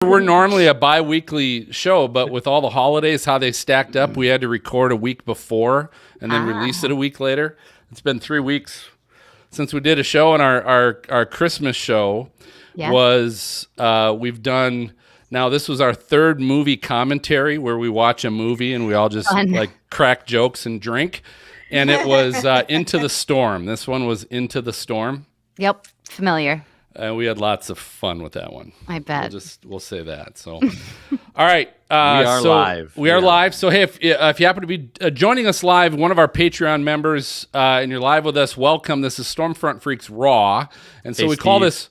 We're normally a bi-weekly show, but with all the holidays, how they stacked up, we had to record a week before and then release it a week later. It's been 3 weeks since we did a show, and our Christmas show was, we've done, now this was our third movie commentary where we watch a movie and we all just like crack jokes and drink. And it was Into the Storm. This one was Into the Storm. Yep, familiar. We had lots of fun with that one. I bet. We'll say that. So, all right. We are live. We are live. So, hey, if you happen to be joining us live, one of our Patreon members, and you're live with us, welcome. This is Stormfront Freaks Raw. And so we call this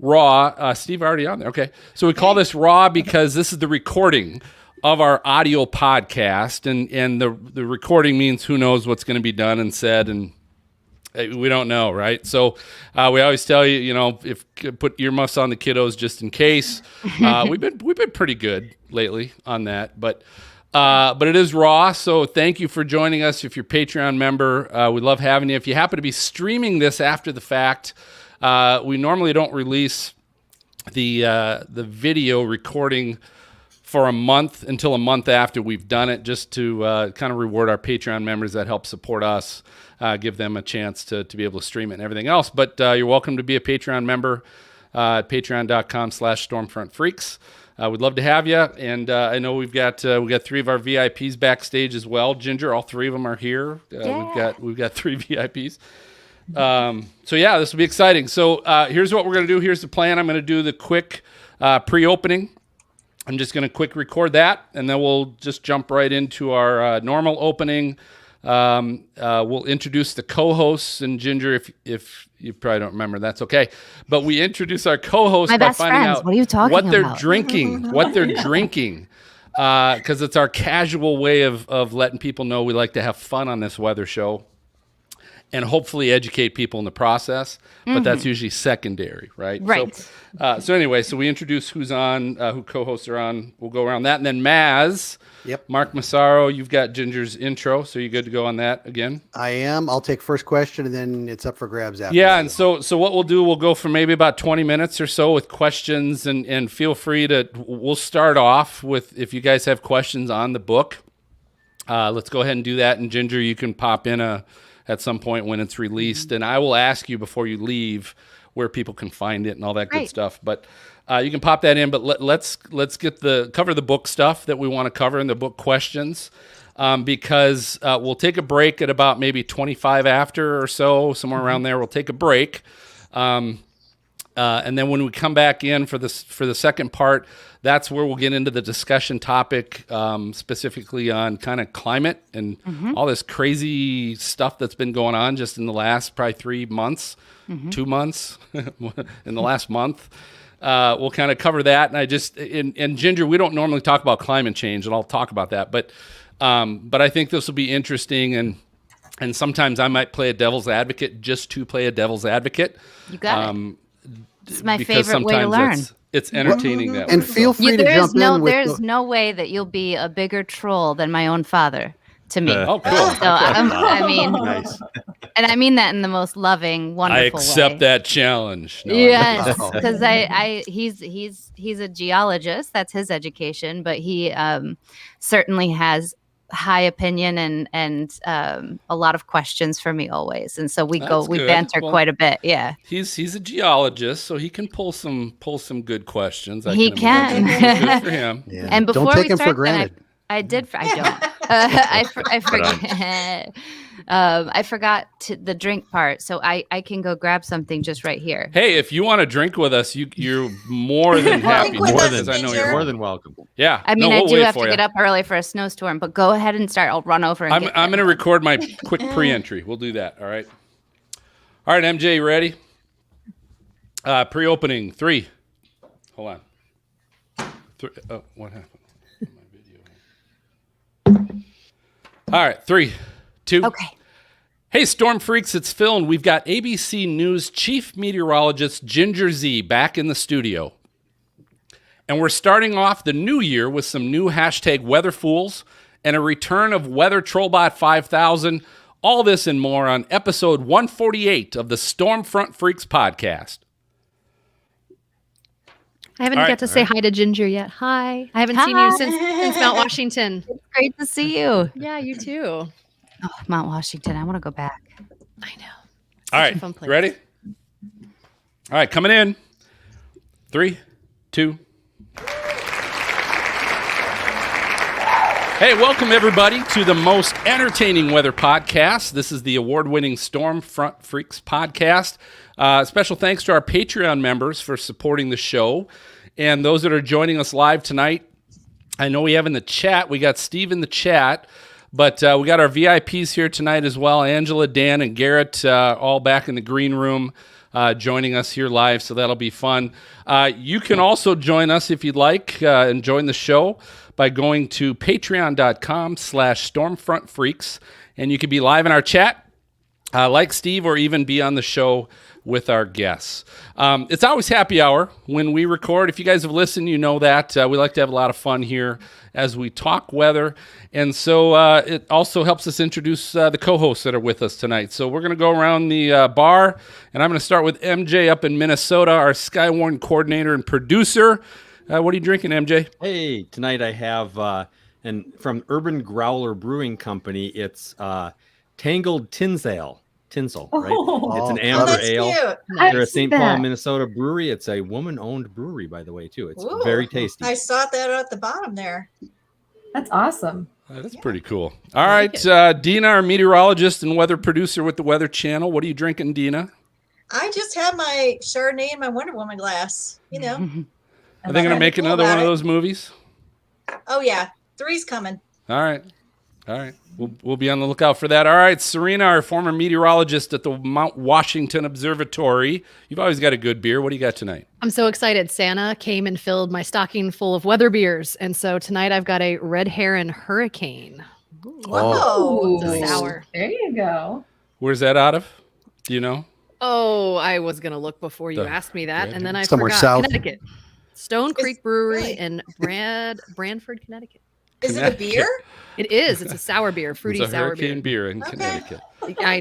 Raw. Steve already on there. Okay. So we call this Raw because this is the recording of our audio podcast. And the recording means who knows what's going to be done and said, and we don't know, right? So we always tell you, you know, if put earmuffs on the kiddos just in case. We've been pretty good lately on that, but it is Raw. So thank you for joining us. If you're a Patreon member, we love having you. If you happen to be streaming this after the fact, we normally don't release the video recording for a month until a month after we've done it, just to kind of reward our Patreon members that help support us. Give them a chance to be able to stream it and everything else. But you're welcome to be a Patreon member at patreon.com/stormfrontfreaks. We'd love to have you. And I know we got 3 of our VIPs backstage as well. Ginger, all 3 of them are here. We've got 3 VIPs. So yeah, this will be exciting. So here's what we're going to do. Here's the plan. I'm going to do the quick pre-opening. I'm just going to quick record that, and then we'll just jump right into our normal opening. We'll introduce the co-hosts, and Ginger, if you probably don't remember, that's okay. But we introduce our co-hosts by finding out what they're drinking, because it's our casual way of letting people know we like to have fun on this weather show and hopefully educate people in the process. But that's usually secondary, right? Right. So anyway, so we introduce who's on, who co-hosts are on. We'll go around that. And then Maz, Mark Massaro, you've got Ginger's intro. So you good to go on that again? I am. I'll take first question, and then it's up for grabs after. Yeah, and so what we'll do, we'll go for maybe about 20 minutes or so with questions. And feel free to, we'll start off with, if you guys have questions on the book, let's go ahead and do that. And Ginger, you can pop in at some point when it's released. And I will ask you before you leave where people can find it and all that good stuff. But you can pop that in. But let's cover the book stuff that we want to cover in the book questions, because we'll take a break at about maybe 25 after or so, somewhere around there. We'll take a break. And then when we come back in for the second part, that's where we'll get into the discussion topic, specifically on kind of climate and all this crazy stuff that's been going on just in the last probably 3 months, 2 months, in the last month. We'll kind of cover that. And and Ginger, we don't normally talk about climate change, and I'll talk about that. But I think this will be interesting, and sometimes I might play a devil's advocate just to play a devil's advocate. You got it. It's my favorite way to learn. It's entertaining that way. And feel free to jump in. There's no way that you'll be a bigger troll than my own father to me. Oh, cool. So I mean, Nice. and I mean that in the most loving, wonderful way. I accept that challenge. No, yes, because he's a geologist. That's his education, but he certainly has high opinion and a lot of questions for me always, and so we banter quite a bit. Yeah, he's a geologist, so he can pull some good questions. He can. Good for him. Yeah. And before don't take we him start, for granted. I don't. I forget. I forgot the drink part, so I can go grab something just right here. Hey, if you want to drink with us, you're more than happy. I know you're more than welcome. Yeah. I mean, I do have to get up early for a snowstorm, but go ahead and start. I'll run over. And I'm going to record my quick pre-entry. We'll do that. All right. All right, MJ, you ready? Pre-opening 3. Hold on. 3. Oh, what happened? All right, 3, 2. Okay. Hey, Storm Freaks, it's Phil, and we've got ABC News chief meteorologist Ginger Z back in the studio. And we're starting off the new year with some new hashtag weather fools and a return of Weather Trollbot 5000. All this and more on episode 148 of the Stormfront Freaks podcast. I haven't All got right. to say hi to Ginger yet. Hi. I haven't seen you since Mount Washington. It's great to see you. Yeah, you too. Oh, Mount Washington. I want to go back. I know. All right. a fun place. Ready? All right. Coming in. 3, 2. Hey, welcome everybody to the most entertaining weather podcast. This is the award-winning Stormfront Freaks podcast. Special thanks to our Patreon members for supporting the show. And those that are joining us live tonight, I know we have in the chat, we got Steve in the chat, but we got our VIPs here tonight as well. Angela, Dan, and Garrett all back in the green room joining us here live, so that'll be fun. You can also join us if you'd like and join the show by going to patreon.com/stormfrontfreaks, and you can be live in our chat like Steve, or even be on the show with our guests. It's always happy hour when we record. If you guys have listened, you know that. We like to have a lot of fun here as we talk weather. And so it also helps us introduce the co-hosts that are with us tonight. So we're going to go around the bar, and I'm going to start with MJ up in Minnesota, our Skywarn coordinator and producer. What are you drinking, MJ? Hey, tonight I have, and from Urban Growler Brewing Company, it's Tangled Tinsel, right? It's an amber ale. Cute. They're a St. Paul, Minnesota brewery. It's a woman-owned brewery, by the way, too. It's very tasty. I saw that at the bottom there. That's awesome. That's pretty cool. All right, Dina, our meteorologist and weather producer with the Weather Channel. What are you drinking, Dina? I just have my Chardonnay and my Wonder Woman glass. You know. Are they going to make another one of those movies? Oh yeah, 3's coming. All right. We'll be on the lookout for that. All right, Serena, our former meteorologist at the Mount Washington Observatory. You've always got a good beer. What do you got tonight? I'm so excited. Santa came and filled my stocking full of weather beers. And so tonight I've got a Red Heron Hurricane. Whoa. It's sour. There you go. Where's that out of? Do you know? Oh, I was going to look before you The asked me that. Red And then I Somewhere forgot. south. Connecticut. Stone Creek Brewery really? in Branford, Connecticut. Is it a beer? It is. It's a sour beer, fruity It's a sour hurricane beer in Okay. Connecticut.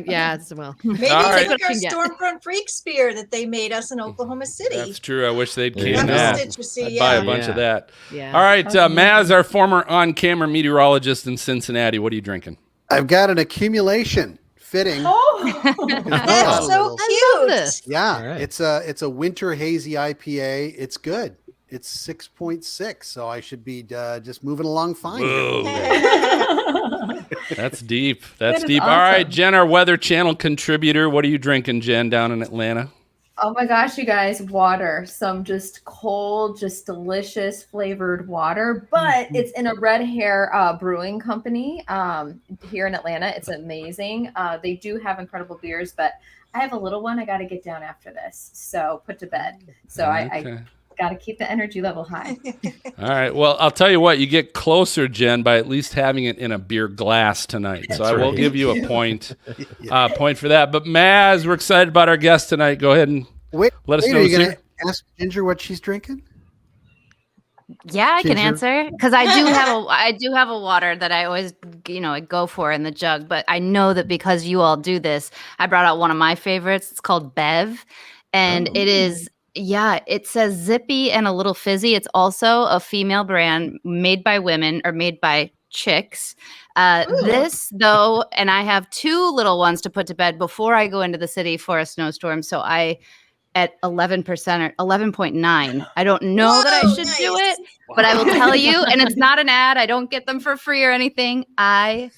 Yeah, it's well. Maybe All it's right. like our What I can get. Stormfront Freaks beer that they made us in Oklahoma City. That's true. I wish they'd Yeah. came That now. was citrusy, I'd buy a yeah. bunch of that. Yeah. All right, Maz, our former on-camera meteorologist in Cincinnati. What are you drinking? I've got an accumulation fitting. Oh, That's so I love cute. this. Yeah, All right. it's a winter hazy IPA. It's good. It's 6.6, so I should be just moving along fine. Whoa. That's deep. That's That is deep. All right, awesome. Jen, our Weather Channel contributor. What are you drinking, Jen, down in Atlanta? oh my gosh, you guys, water. Some just cold, just delicious flavored water, but it's in a Red Hair brewing company here in Atlanta. It's amazing. They do have incredible beers, but I have a little one I got to get down after this. So put to bed. So I Okay. got to keep the energy level high. All right. Well, I'll tell you what. You get closer, Jen, by at least having it in a beer glass tonight. So I will right. give you a point for that. But Maz, we're excited about our guest tonight. Go ahead and Wait, let us wait, know. are who's you going here. to ask Ginger what she's drinking? Yeah, I can Ginger? answer because I do have a water that I always I go for in the jug. But I know that because you all do this, I brought out one of my favorites. It's called Bev, and it is. Yeah, it says zippy and a little fizzy. It's also a female brand made by women or made by chicks. This though, and I have 2 little ones to put to bed before I go into the city for a snowstorm. So I at 11% or 11.9. I don't know that I Whoa, should do nice. it, but I will tell you, and it's not an ad. I don't get them for free or anything. I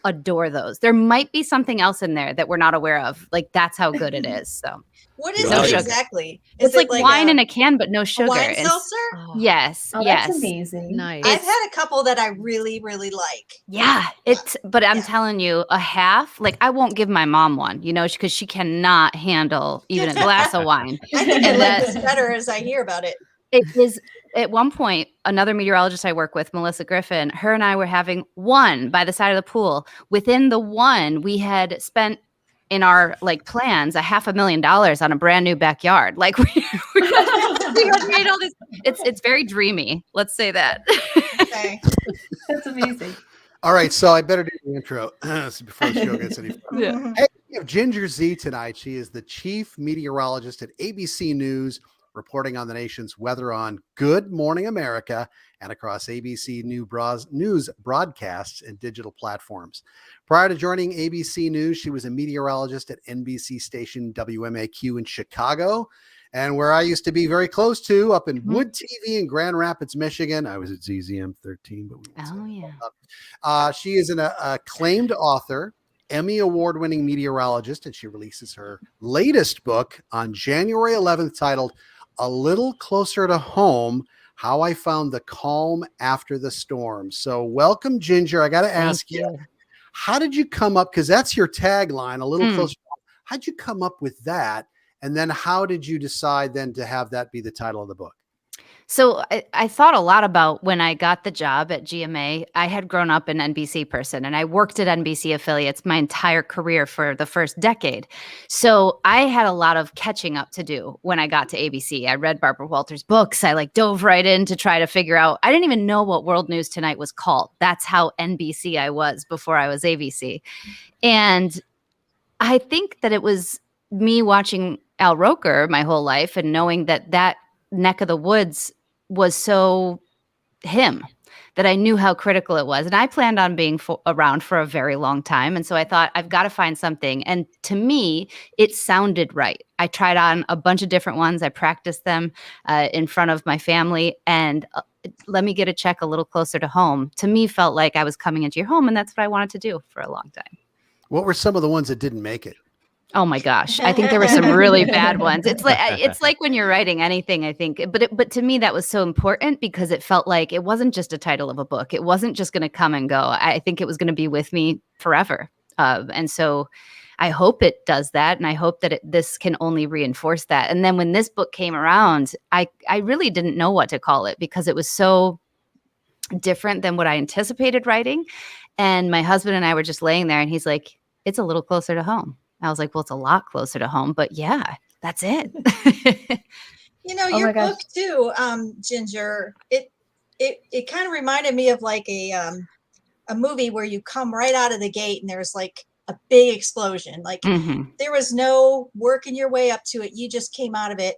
adore those. There might be something else in there that we're not aware of. Like that's how good it is. So What is No it sugar. exactly? Is it's like it wine a, in a can, but no sugar. wine And seltzer? yes, Oh, yes. that's amazing. Nice. I've had a couple that I really, really like. Yeah, but I'm Yeah. telling you, a half, like I won't give my mom one, because she cannot handle even a glass of wine. I think I And like that- this better as I hear about it. It is at one point, another meteorologist I work with, Melissa Griffin, her and I were having one by the side of the pool. Within the one, we had spent in our plans $500,000 on a brand new backyard. Like we had made all this. It's very dreamy. Let's say that. Okay. That's amazing. All right, so I better do the intro before the show gets any further. Yeah. Hey, we have Ginger Z tonight. She is the chief meteorologist at ABC News, reporting on the nation's weather on Good Morning America and across ABC News broadcasts and digital platforms. Prior to joining ABC News, she was a meteorologist at NBC station WMAQ in Chicago, and where I used to be very close to, up in Wood TV in Grand Rapids, Michigan. I was at ZZM 13, but she is an acclaimed author, Emmy award-winning meteorologist, and she releases her latest book on January 11th titled A Little Closer to Home, How I Found the Calm After the Storm. So welcome, Ginger. I got to ask you, how did you come up, because that's your tagline, A Little Closer to Home. How'd you come up with that? And then how did you decide then to have that be the title of the book? So I thought a lot about when I got the job at GMA. I had grown up an NBC person, and I worked at NBC affiliates my entire career for the first decade. So I had a lot of catching up to do when I got to ABC. I read Barbara Walters' books. I dove right in to try to figure out. I didn't even know what World News Tonight was called. That's how NBC I was before I was ABC. And I think that it was me watching Al Roker my whole life and knowing that neck of the woods was so him, that I knew how critical it was. And I planned on being around for a very long time. And so I thought, I've got to find something. And to me, it sounded right. I tried on a bunch of different ones. I practiced them in front of my family. And let me get a check a little closer to home, to me, felt like I was coming into your home. And that's what I wanted to do for a long time. What were some of the ones that didn't make it? Oh my gosh. I think there were some really bad ones. It's like when you're writing anything, I think, but to me that was so important because it felt like it wasn't just a title of a book. It wasn't just going to come and go. I think it was going to be with me forever. And so I hope it does that. And I hope that this can only reinforce that. And then when this book came around, I really didn't know what to call it because it was so different than what I anticipated writing. And my husband and I were just laying there and he's like, it's a little closer to home. I was like, well, it's a lot closer to home, but yeah, that's it. Your book too, Ginger, it kind of reminded me of like a movie where you come right out of the gate and there's like a big explosion. Like there was no working your way up to it. You just came out of it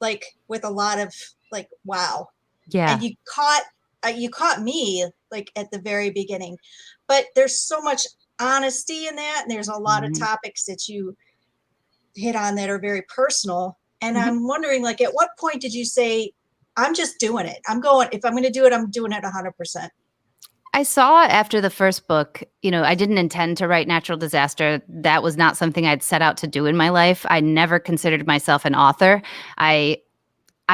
like with a lot of like, wow. Yeah. And you caught me like at the very beginning, but there's so much honesty in that, and there's a lot of topics that you hit on that are very personal. And I'm wondering, like, at what point did you say, I'm just doing it? If I'm going to do it, I'm doing it 100%. I saw after the first book, I didn't intend to write natural disaster. That was not something I'd set out to do in my life. I never considered myself an author. I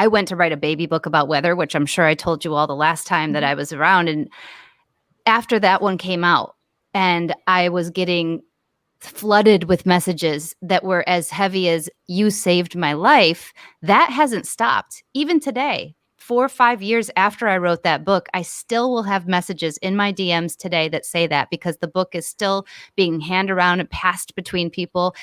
went to write a baby book about weather, which I'm sure I told you all the last time that I was around. And after that one came out, and I was getting flooded with messages that were as heavy as "you saved my life," that hasn't stopped. Even today, 4 or 5 years after I wrote that book, I still will have messages in my DMs today that say that because the book is still being handed around and passed between people.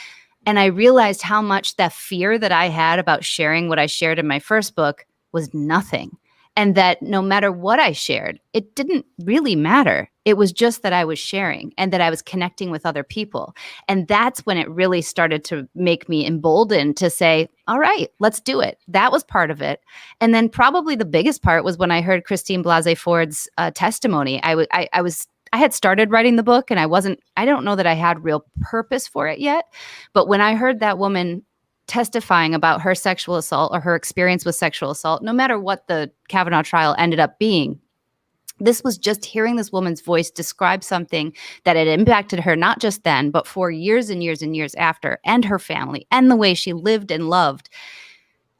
And I realized how much that fear that I had about sharing what I shared in my first book was nothing. And that no matter what I shared, it didn't really matter. It was just that I was sharing and that I was connecting with other people. And that's when it really started to make me emboldened to say, all right, let's do it. That was part of it. And then probably the biggest part was when I heard Christine Blase Ford's testimony. I had started writing the book and I don't know that I had real purpose for it yet. But when I heard that woman testifying about her sexual assault or her experience with sexual assault, no matter what the Kavanaugh trial ended up being, this was just hearing this woman's voice describe something that had impacted her, not just then, but for years and years and years after, and her family, and the way she lived and loved.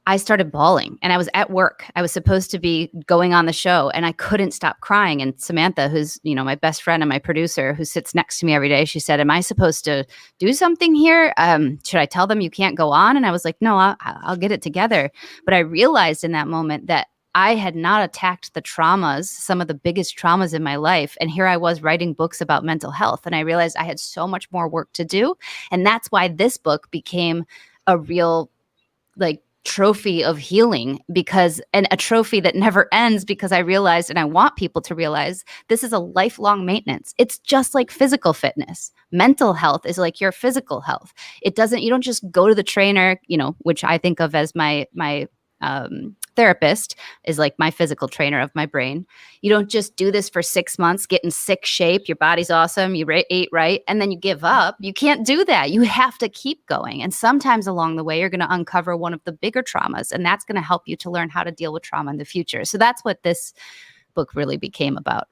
I started bawling, and I was at work. I was supposed to be going on the show, and I couldn't stop crying. And Samantha, who's my best friend and my producer, who sits next to me every day, she said, "Am I supposed to do something here? Should I tell them you can't go on?" And I was like, "No, I'll get it together." But I realized in that moment that I had not attacked the traumas, some of the biggest traumas in my life. And here I was writing books about mental health, and I realized I had so much more work to do. And that's why this book became a real trophy of healing, and a trophy that never ends, because I realized, and I want people to realize, this is a lifelong maintenance. It's just like physical fitness. Mental health is like your physical health. You don't just go to the trainer, which I think of as my therapist is like my physical trainer of my brain. You don't just do this for 6 months, get in sick shape, your body's awesome, you ate right, and then you give up. You can't do that. You have to keep going. And sometimes along the way, you're going to uncover one of the bigger traumas, and that's going to help you to learn how to deal with trauma in the future. So that's what this book really became about.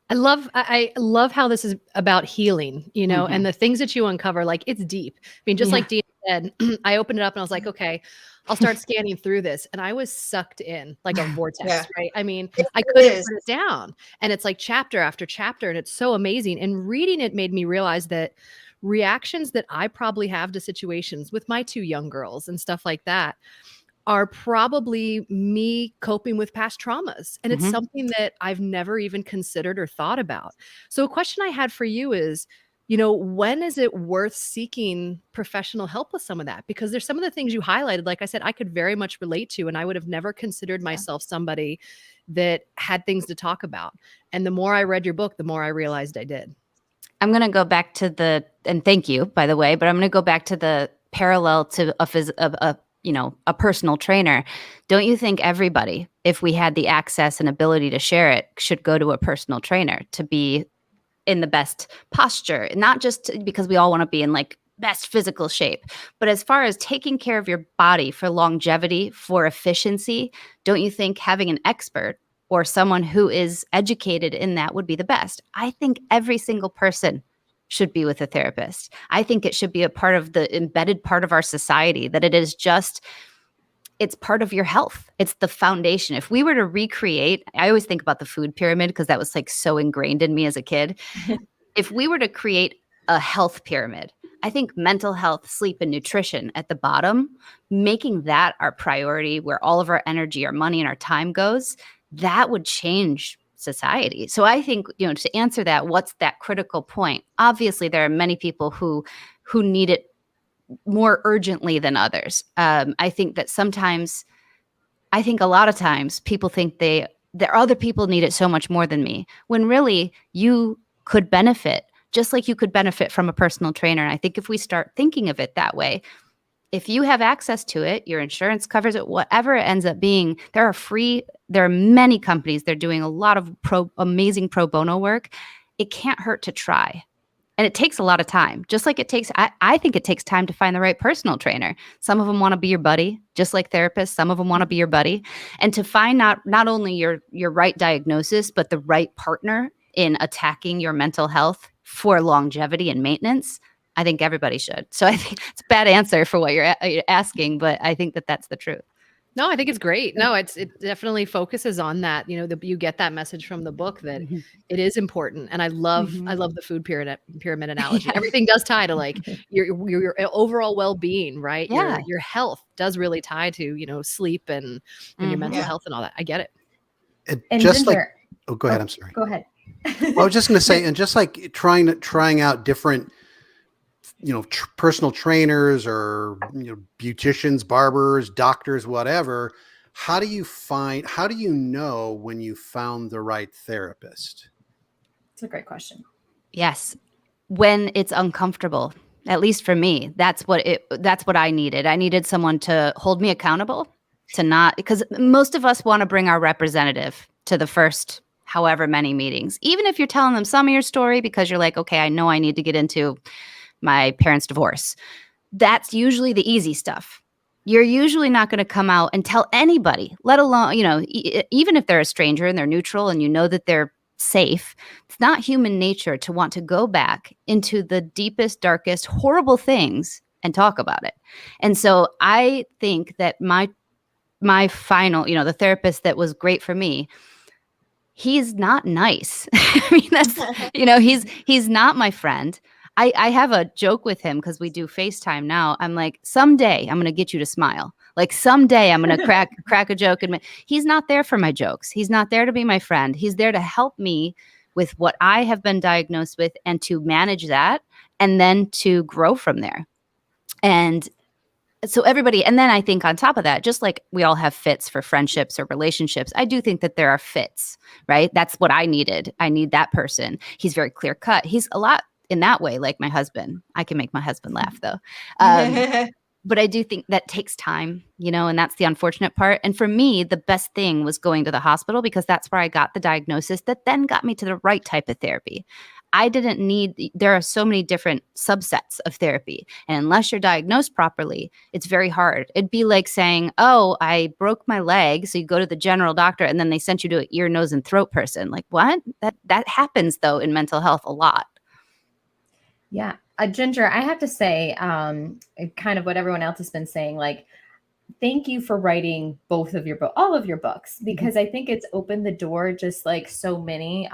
I love how this is about healing, and the things that you uncover, like it's deep. I mean, just like Dean said, I opened it up and I was like, okay, I'll start scanning through this. And I was sucked in like a vortex, right? I mean, I couldn't put it down. And it's like chapter after chapter, and it's so amazing. And reading it made me realize that reactions that I probably have to situations with my 2 young girls and stuff like that are probably me coping with past traumas. And it's something that I've never even considered or thought about. So a question I had for you is, when is it worth seeking professional help with some of that? Because there's some of the things you highlighted, like I said, I could very much relate to, and I would have never considered myself somebody that had things to talk about. And the more I read your book, the more I realized I did. I'm going to go back to and thank you, by the way, but I'm going to go back to the parallel to a personal trainer. Don't you think everybody, if we had the access and ability to share it, should go to a personal trainer to be in the best posture? Not just because we all want to be in like best physical shape, but as far as taking care of your body for longevity, for efficiency, don't you think having an expert or someone who is educated in that would be the best? I think every single person should be with a therapist. I think it should be a part of the embedded part of our society, that it's part of your health. It's the foundation. If we were to recreate, I always think about the food pyramid because that was like so ingrained in me as a kid. If we were to create a health pyramid, I think mental health, sleep, and nutrition at the bottom, making that our priority, where all of our energy, our money, and our time goes, that would change society. So I think, to answer that, what's that critical point? Obviously, there are many people who need it more urgently than others. I think a lot of times people think there are other people need it so much more than me, when really you could benefit, just like you could benefit from a personal trainer. And I think if we start thinking of it that way, if you have access to it, your insurance covers it, whatever it ends up being, there are many companies, they're doing a lot of amazing pro bono work. It can't hurt to try. And it takes a lot of time, just like I think it takes time to find the right personal trainer. Some of them want to be your buddy, just like therapists. Some of them want to be your buddy. And to find not only your right diagnosis, but the right partner in attacking your mental health for longevity and maintenance, I think everybody should. So I think it's a bad answer for what you're asking, but I think that that's the truth. No, I think it's great. No, it definitely focuses on that. You get that message from the book that it is important. And I love the food pyramid analogy. Everything does tie to like your overall well-being, right? Yeah. Your health does really tie to, sleep and your mental health and all that. I get it. And just Ginger, go ahead. I'm sorry. Go ahead. I was just going to say, and just like trying out different, personal trainers or, beauticians, barbers, doctors, whatever. How do you know when you found the right therapist? It's a great question. Yes. When it's uncomfortable, at least for me, that's what I needed. I needed someone to hold me accountable, because most of us want to bring our representative to the first however many meetings, even if you're telling them some of your story because you're like, okay, I know I need to get into my parents' divorce. That's usually the easy stuff. You're usually not going to come out and tell anybody, let alone, even if they're a stranger and they're neutral and you know that they're safe. It's not human nature to want to go back into the deepest, darkest, horrible things and talk about it. And so I think that my final, the therapist that was great for me, he's not nice. I mean, that's, he's not my friend. I have a joke with him because we do FaceTime now. I'm like, someday I'm going to get you to smile. Like someday I'm going to crack a joke. And he's not there for my jokes. He's not there to be my friend. He's there to help me with what I have been diagnosed with and to manage that and then to grow from there. And so everybody, and then I think on top of that, just like we all have fits for friendships or relationships, I do think that there are fits, right? That's what I needed. I need that person. He's very clear cut. He's a lot in that way, like my husband. I can make my husband laugh though. But I do think that takes time, and that's the unfortunate part. And for me, the best thing was going to the hospital because that's where I got the diagnosis that then got me to the right type of therapy. I didn't need, there are so many different subsets of therapy. And unless you're diagnosed properly, it's very hard. It'd be like saying, oh, I broke my leg. So you go to the general doctor and then they sent you to an ear, nose, and throat person. Like, what? That happens, though, in mental health a lot. Yeah. Ginger, I have to say, kind of what everyone else has been saying, like, thank you for writing all of your books, because I think it's opened the door, just like so many,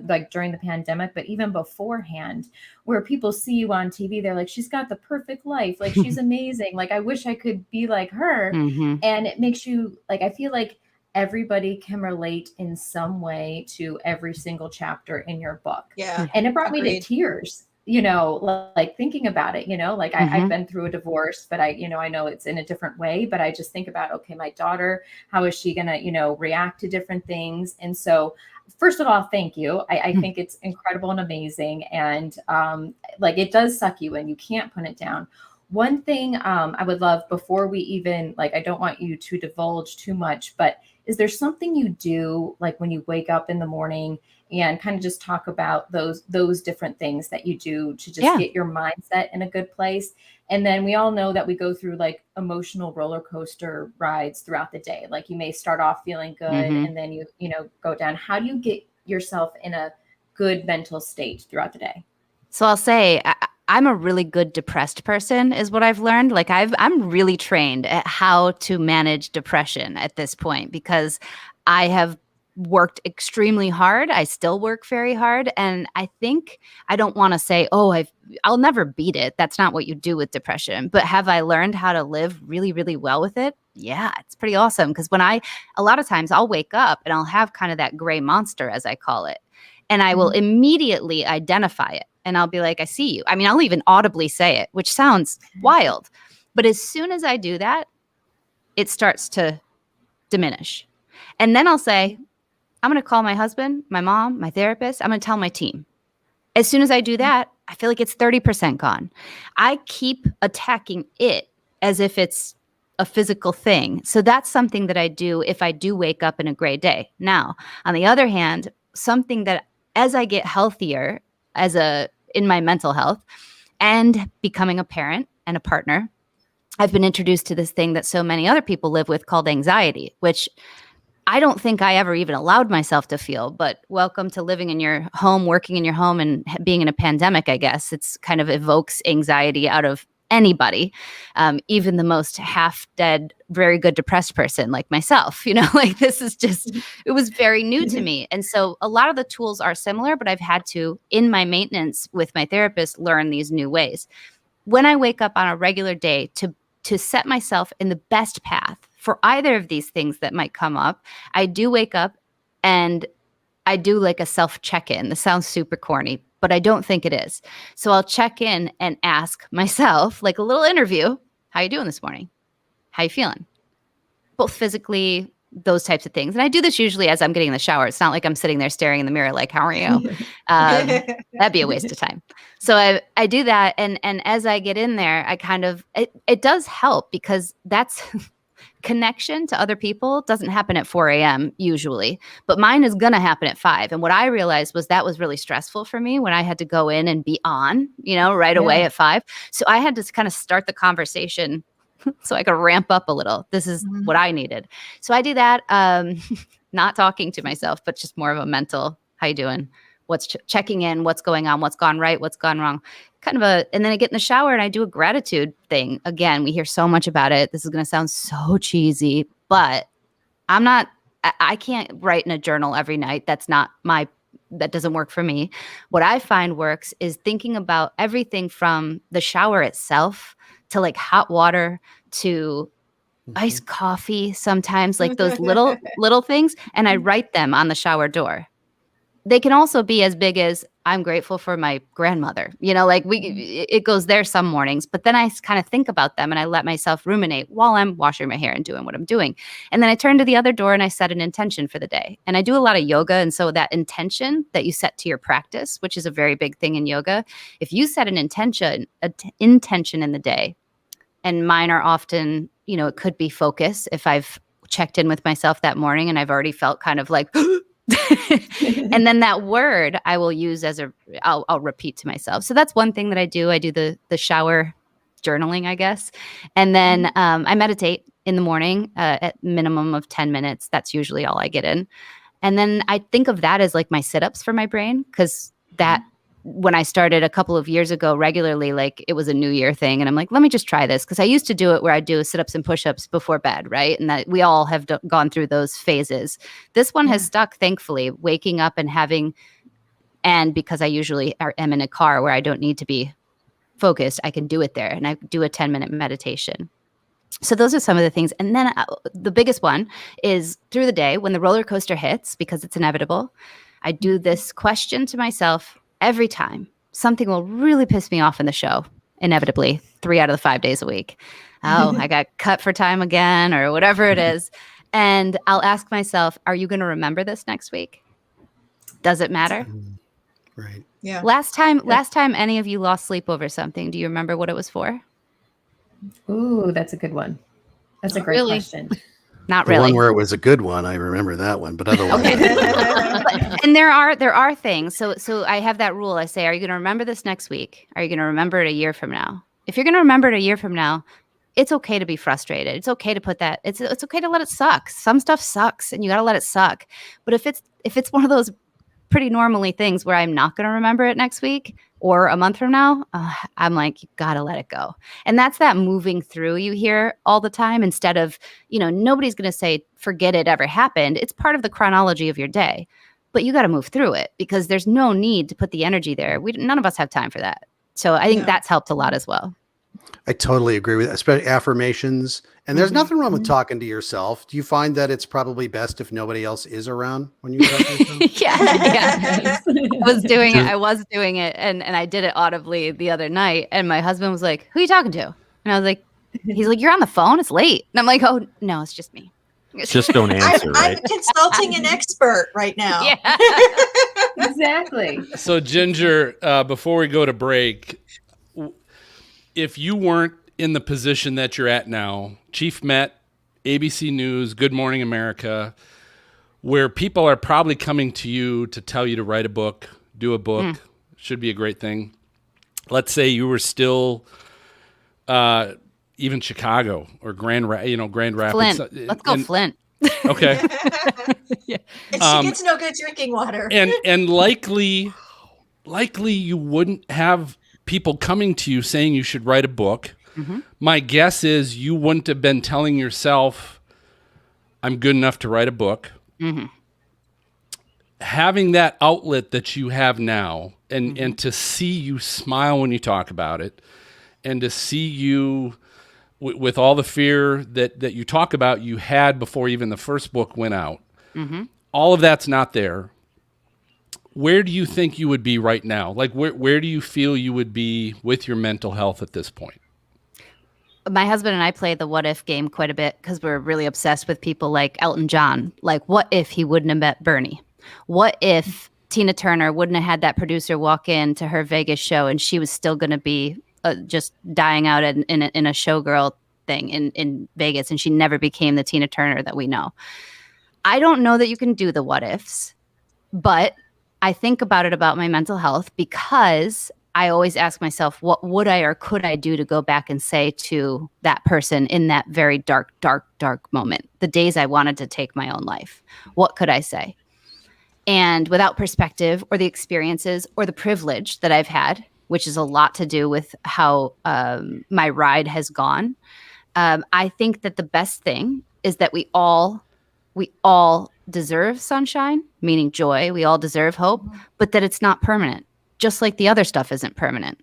like during the pandemic, but even beforehand, where people see you on TV, they're like, she's got the perfect life. Like, she's amazing. Like, I wish I could be like her. Mm-hmm. And it makes you like, I feel like everybody can relate in some way to every single chapter in your book. Yeah. And it brought me Agreed. to tears. Like thinking about it, like I've been through a divorce, but I know it's in a different way, but I just think about, okay, my daughter, how is she going to, react to different things? And so first of all, thank you. I think it's incredible and amazing. And like, it does suck you and you can't put it down. One thing I would love, before we even, like, I don't want you to divulge too much, but is there something you do, like when you wake up in the morning, and kind of just talk about those different things that you do to just get your mindset in a good place? And then we all know that we go through like emotional roller coaster rides throughout the day. Like, you may start off feeling good and then you go down. How do you get yourself in a good mental state throughout the day? So I'll say I'm a really good depressed person, is what I've learned. Like, I'm really trained at how to manage depression at this point, because I have worked extremely hard. I still work very hard. And I think, I don't want to say, oh, I'll never beat it. That's not what you do with depression. But have I learned how to live really, really well with it? Yeah, it's pretty awesome. Because a lot of times I'll wake up and I'll have kind of that gray monster, as I call it. And I will immediately identify it. And I'll be like, I see you. I mean, I'll even audibly say it, which sounds wild. But as soon as I do that, it starts to diminish. And then I'll say, I'm going to call my husband, my mom, my therapist. I'm going to tell my team. As soon as I do that, I feel like it's 30% gone. I keep attacking it as if it's a physical thing. So that's something that I do if I do wake up in a gray day. Now, on the other hand, something that as I get healthier in my mental health and becoming a parent and a partner, I've been introduced to this thing that so many other people live with called anxiety, which I don't think I ever even allowed myself to feel, but welcome to living in your home, working in your home, and being in a pandemic, I guess. It's kind of evokes anxiety out of anybody, even the most half-dead, very good depressed person like myself. Like, this is just, it was very new to me. And so a lot of the tools are similar, but I've had to, in my maintenance with my therapist, learn these new ways. When I wake up on a regular day to set myself in the best path for either of these things that might come up, I do wake up and I do like a self check-in. This sounds super corny, but I don't think it is. So I'll check in and ask myself, like a little interview, how you doing this morning? How you feeling? Both physically, those types of things. And I do this usually as I'm getting in the shower. It's not like I'm sitting there staring in the mirror like, how are you? That'd be a waste of time. So I do that. And as I get in there, I kind of, it does help, because that's connection to other people doesn't happen at 4 a.m. usually, but mine is going to happen at 5. And what I realized was that was really stressful for me when I had to go in and be on, right away at 5. So I had to kind of start the conversation so I could ramp up a little. This is what I needed. So I do that, not talking to myself, but just more of a mental, how you doing? What's checking in, what's going on, what's gone right, what's gone wrong. And then I get in the shower and I do a gratitude thing. Again, we hear so much about it. This is going to sound so cheesy, but I can't write in a journal every night. That doesn't work for me. What I find works is thinking about everything from the shower itself to like hot water to iced coffee sometimes, like those little things. And I write them on the shower door. They can also be as big as, I'm grateful for my grandmother. Like it goes there some mornings, but then I kind of think about them and I let myself ruminate while I'm washing my hair and doing what I'm doing. And then I turn to the other door and I set an intention for the day. And I do a lot of yoga. And so that intention that you set to your practice, which is a very big thing in yoga, if you set an intention in the day, And mine are often, it could be focus if I've checked in with myself that morning and I've already felt kind of like, and then that word I will use I'll repeat to myself. So that's one thing that I do. I do the shower journaling, I guess. And then I meditate in the morning at minimum of 10 minutes. That's usually all I get in. And then I think of that as like my sit-ups for my brain, because that when I started a couple of years ago regularly, like it was a New Year thing. And I'm like, let me just try this. Because I used to do it where I'd do sit-ups and push-ups before bed, right? And that we all have gone through those phases. This one has stuck, thankfully, waking up and and because I usually am in a car where I don't need to be focused, I can do it there. And I do a 10-minute meditation. So those are some of the things. And then the biggest one is through the day when the roller coaster hits, because it's inevitable, I do this question to myself every time. Something will really piss me off in the show, inevitably, 3 out of the 5 days a week. Oh, I got cut for time again, or whatever it is. And I'll ask myself, are you going to remember this next week? Does it matter? Right. Yeah. Last time any of you lost sleep over something, do you remember what it was for? Ooh, that's a good one. That's a great question. Not The really. one where it was a good one, I remember that one, but otherwise. And there are things. So I have that rule. I say, are you going to remember this next week? Are you going to remember it a year from now? If you're going to remember it a year from now, it's okay to be frustrated. It's okay to put that. It's okay to let it suck. Some stuff sucks, and you got to let it suck. But if it's one of those pretty normally things where I'm not going to remember it next week or a month from now, I'm like, you got to let it go. And that's that moving through you hear all the time, instead of, nobody's going to say, forget it ever happened. It's part of the chronology of your day, but you got to move through it, because there's no need to put the energy there. None of us have time for that. So I think that's helped a lot as well. I totally agree with that, especially affirmations. And there's nothing wrong with talking to yourself. Do you find that it's probably best if nobody else is around when you talk to yourself? Yeah. I was doing it and I did it audibly the other night, and my husband was like, who are you talking to? And I was like, he's like, you're on the phone, it's late. And I'm like, oh no, it's just me. Just don't answer, right? I'm consulting an expert right now. Yeah. Exactly. So Ginger, before we go to break, if you weren't in the position that you're at now, Chief Met, ABC News, Good Morning America, where people are probably coming to you to tell you to write a book, do a book, should be a great thing. Let's say you were still even Chicago or Grand Rapids. Flint. Let's go Flint. Okay. Yeah. And she gets no good drinking water. and likely you wouldn't have people coming to you saying you should write a book. Mm-hmm. My guess is you wouldn't have been telling yourself, I'm good enough to write a book. Mm-hmm. Having that outlet that you have now, and to see you smile when you talk about it, and to see you with all the fear that you talk about you had before even the first book went out, all of that's not there. Where do you think you would be right now? Like, where do you feel you would be with your mental health at this point? My husband and I play the what if game quite a bit, because we're really obsessed with people like Elton John. Like, what if he wouldn't have met Bernie? What if Tina Turner wouldn't have had that producer walk in to her Vegas show and she was still going to be just dying out in a showgirl thing in Vegas, and she never became the Tina Turner that we know? I don't know that you can do the what ifs, but I think about it about my mental health, because I always ask myself, what would I or could I do to go back and say to that person in that very dark, dark, dark moment, the days I wanted to take my own life? What could I say? And without perspective or the experiences or the privilege that I've had, which is a lot to do with how my ride has gone, I think that the best thing is that we all deserve sunshine, meaning joy. We all deserve hope, but that it's not permanent. Just like the other stuff isn't permanent.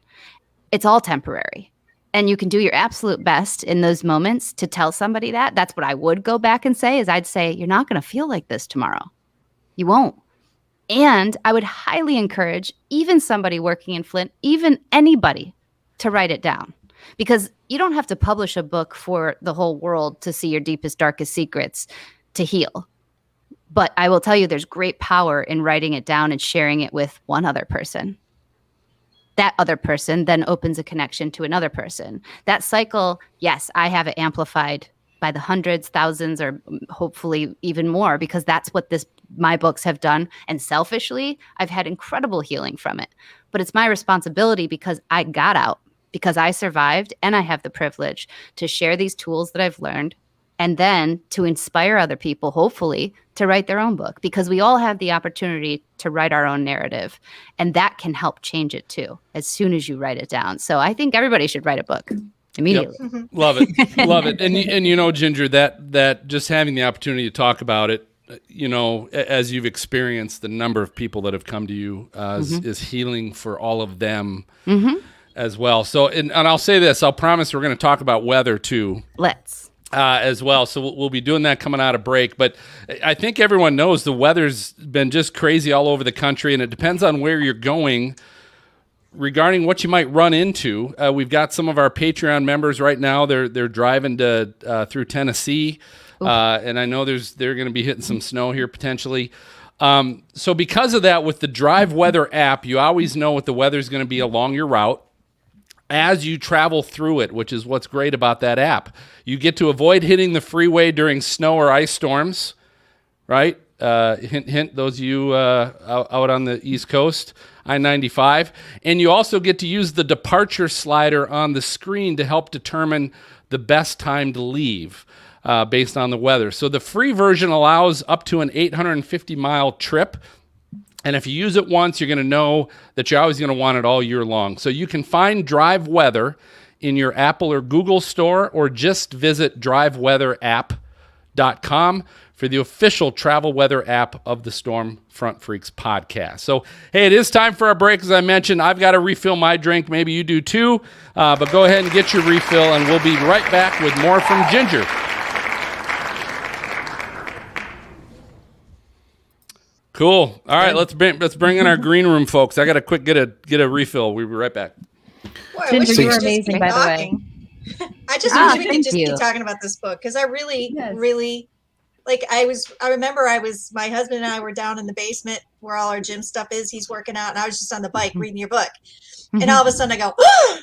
It's all temporary. And you can do your absolute best in those moments to tell somebody that. That's what I would go back and say, is I'd say, you're not going to feel like this tomorrow. You won't. And I would highly encourage even somebody working in Flint, even anybody, to write it down. Because you don't have to publish a book for the whole world to see your deepest, darkest secrets to heal. But I will tell you, there's great power in writing it down and sharing it with one other person. that other person then opens a connection to another person. That cycle, yes, I have it amplified by the hundreds, thousands, or hopefully even more, because that's what my books have done. And selfishly, I've had incredible healing from it. But it's my responsibility, because I got out, because I survived, and I have the privilege to share these tools that I've learned, and then to inspire other people, hopefully, to write their own book, because we all have the opportunity to write our own narrative, and that can help change it too, as soon as you write it down. So I think everybody should write a book immediately. Yep. Love it. Love it. And you know, Ginger, that just having the opportunity to talk about it, you know, as you've experienced the number of people that have come to you is healing for all of them as well. So, and I'll say this, I'll promise we're going to talk about weather too. Let's. As well. So we'll be doing that coming out of break. But I think everyone knows the weather's been just crazy all over the country, and it depends on where you're going regarding what you might run into. We've got some of our Patreon members right now. They're driving through Tennessee, and I know they're going to be hitting some snow here potentially. So because of that, with the Drive Weather app, you always know what the weather's going to be along your route as you travel through it, which is what's great about that app. You get to avoid hitting the freeway during snow or ice storms, right? Hint, hint, those of you out on the East Coast, I-95. And you also get to use the departure slider on the screen to help determine the best time to leave based on the weather. So the free version allows up to an 850-mile trip. And if you use it once, you're going to know that you're always going to want it all year long. So you can find Drive Weather in your Apple or Google store, or just visit driveweatherapp.com for the official travel weather app of the Storm Front Freaks podcast. So, hey, it is time for our break. As I mentioned, I've got to refill my drink. Maybe you do too. But go ahead and get your refill, and we'll be right back with more from Ginger. Cool. All right, let's bring in our green room, folks. I got to quick get a refill. We'll be right back. Boy, Ginger, you're amazing, by the way. I just wish we could just keep talking about this book, because I really, like, I remember my husband and I were down in the basement where all our gym stuff is. He's working out, and I was just on the bike reading your book. And all of a sudden I go, ah!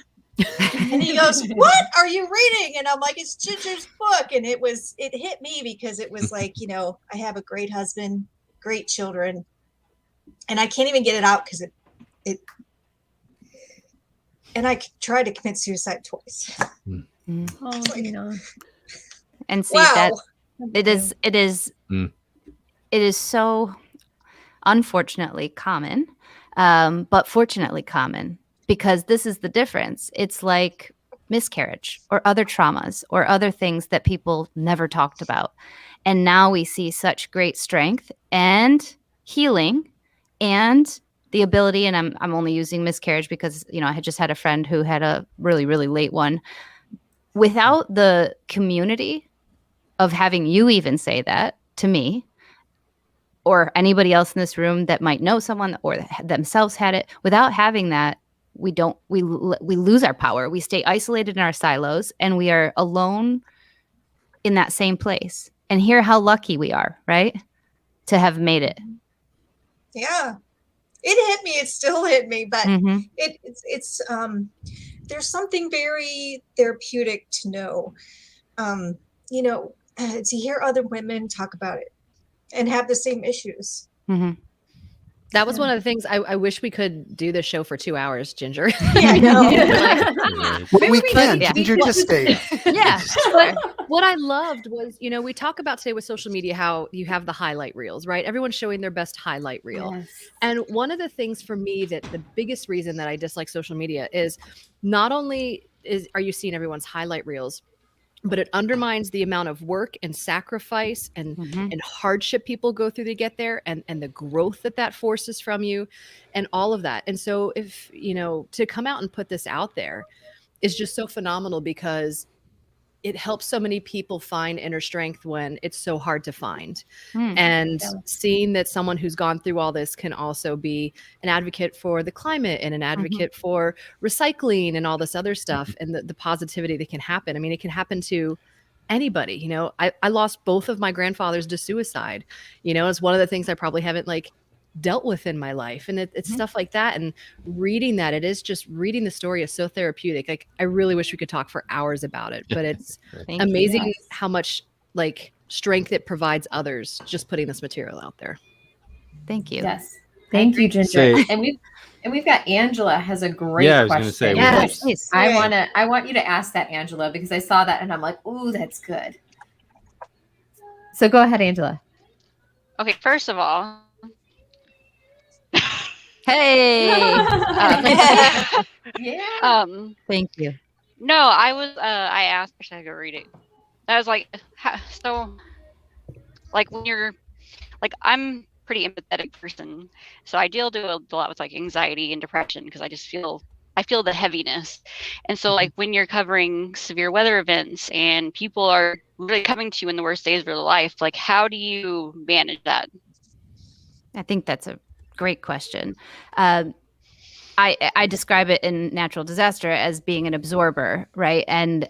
And he goes, "What are you reading?" And I'm like, "It's Ginger's book." And it hit me, because it was like, you know, I have a great husband, great children, and I can't even get it out because it and I tried to commit suicide twice. Oh, you know. And see that it is so unfortunately common, but fortunately common, because this is the difference. It's like miscarriage or other traumas or other things that people never talked about. And now we see such great strength and healing and the ability, and I'm only using miscarriage because, you know, I had just had a friend who had a really, really late one. Without the community of having you even say that to me, or anybody else in this room that might know someone or themselves had it, without having that, we lose our power. We stay isolated in our silos, and we are alone in that same place. And hear how lucky we are, right? To have made it. Yeah. It hit me. It still hit me, but it's there's something very therapeutic to know, you know, to hear other women talk about it and have the same issues. That was one of the things I wish we could do this show for 2 hours, Ginger. Yeah, I know. we can. Ginger, just stay. Yeah. But what I loved was, you know, we talk about today with social media how you have the highlight reels, right? Everyone's showing their best highlight reel. Yes. And one of the things for me that the biggest reason that I dislike social media is not only are you seeing everyone's highlight reels, but it undermines the amount of work and sacrifice and hardship people go through to get there, and the growth that forces from you and all of that. And so if, you know, to come out and put this out there is just so phenomenal, because it helps so many people find inner strength when it's so hard to find. And seeing that someone who's gone through all this can also be an advocate for the climate and an advocate for recycling and all this other stuff, and the positivity that can happen. I mean, it can happen to anybody. You know, I lost both of my grandfathers to suicide. You know, it's one of the things I probably haven't like dealt with in my life. And it's stuff like that. And reading that, it is just reading the story is so therapeutic. Like, I really wish we could talk for hours about it, but it's amazing how much like strength it provides others just putting this material out there. Thank you. Yes. Thank you, Ginger. And we've got Angela has a great question. I was going to say, Yes. I want you to ask that, Angela, because I saw that and I'm like, ooh, that's good. So go ahead, Angela. Okay, first of all, Hey. Yeah. Thank you. No, I asked, actually I go read it. I was like, so, like when you're, I'm pretty empathetic person, so I deal a lot with like anxiety and depression because I feel the heaviness. And so like when you're covering severe weather events and people are really coming to you in the worst days of their life, like how do you manage that? I think that's a great question. I describe it in natural disaster as being an absorber, right? And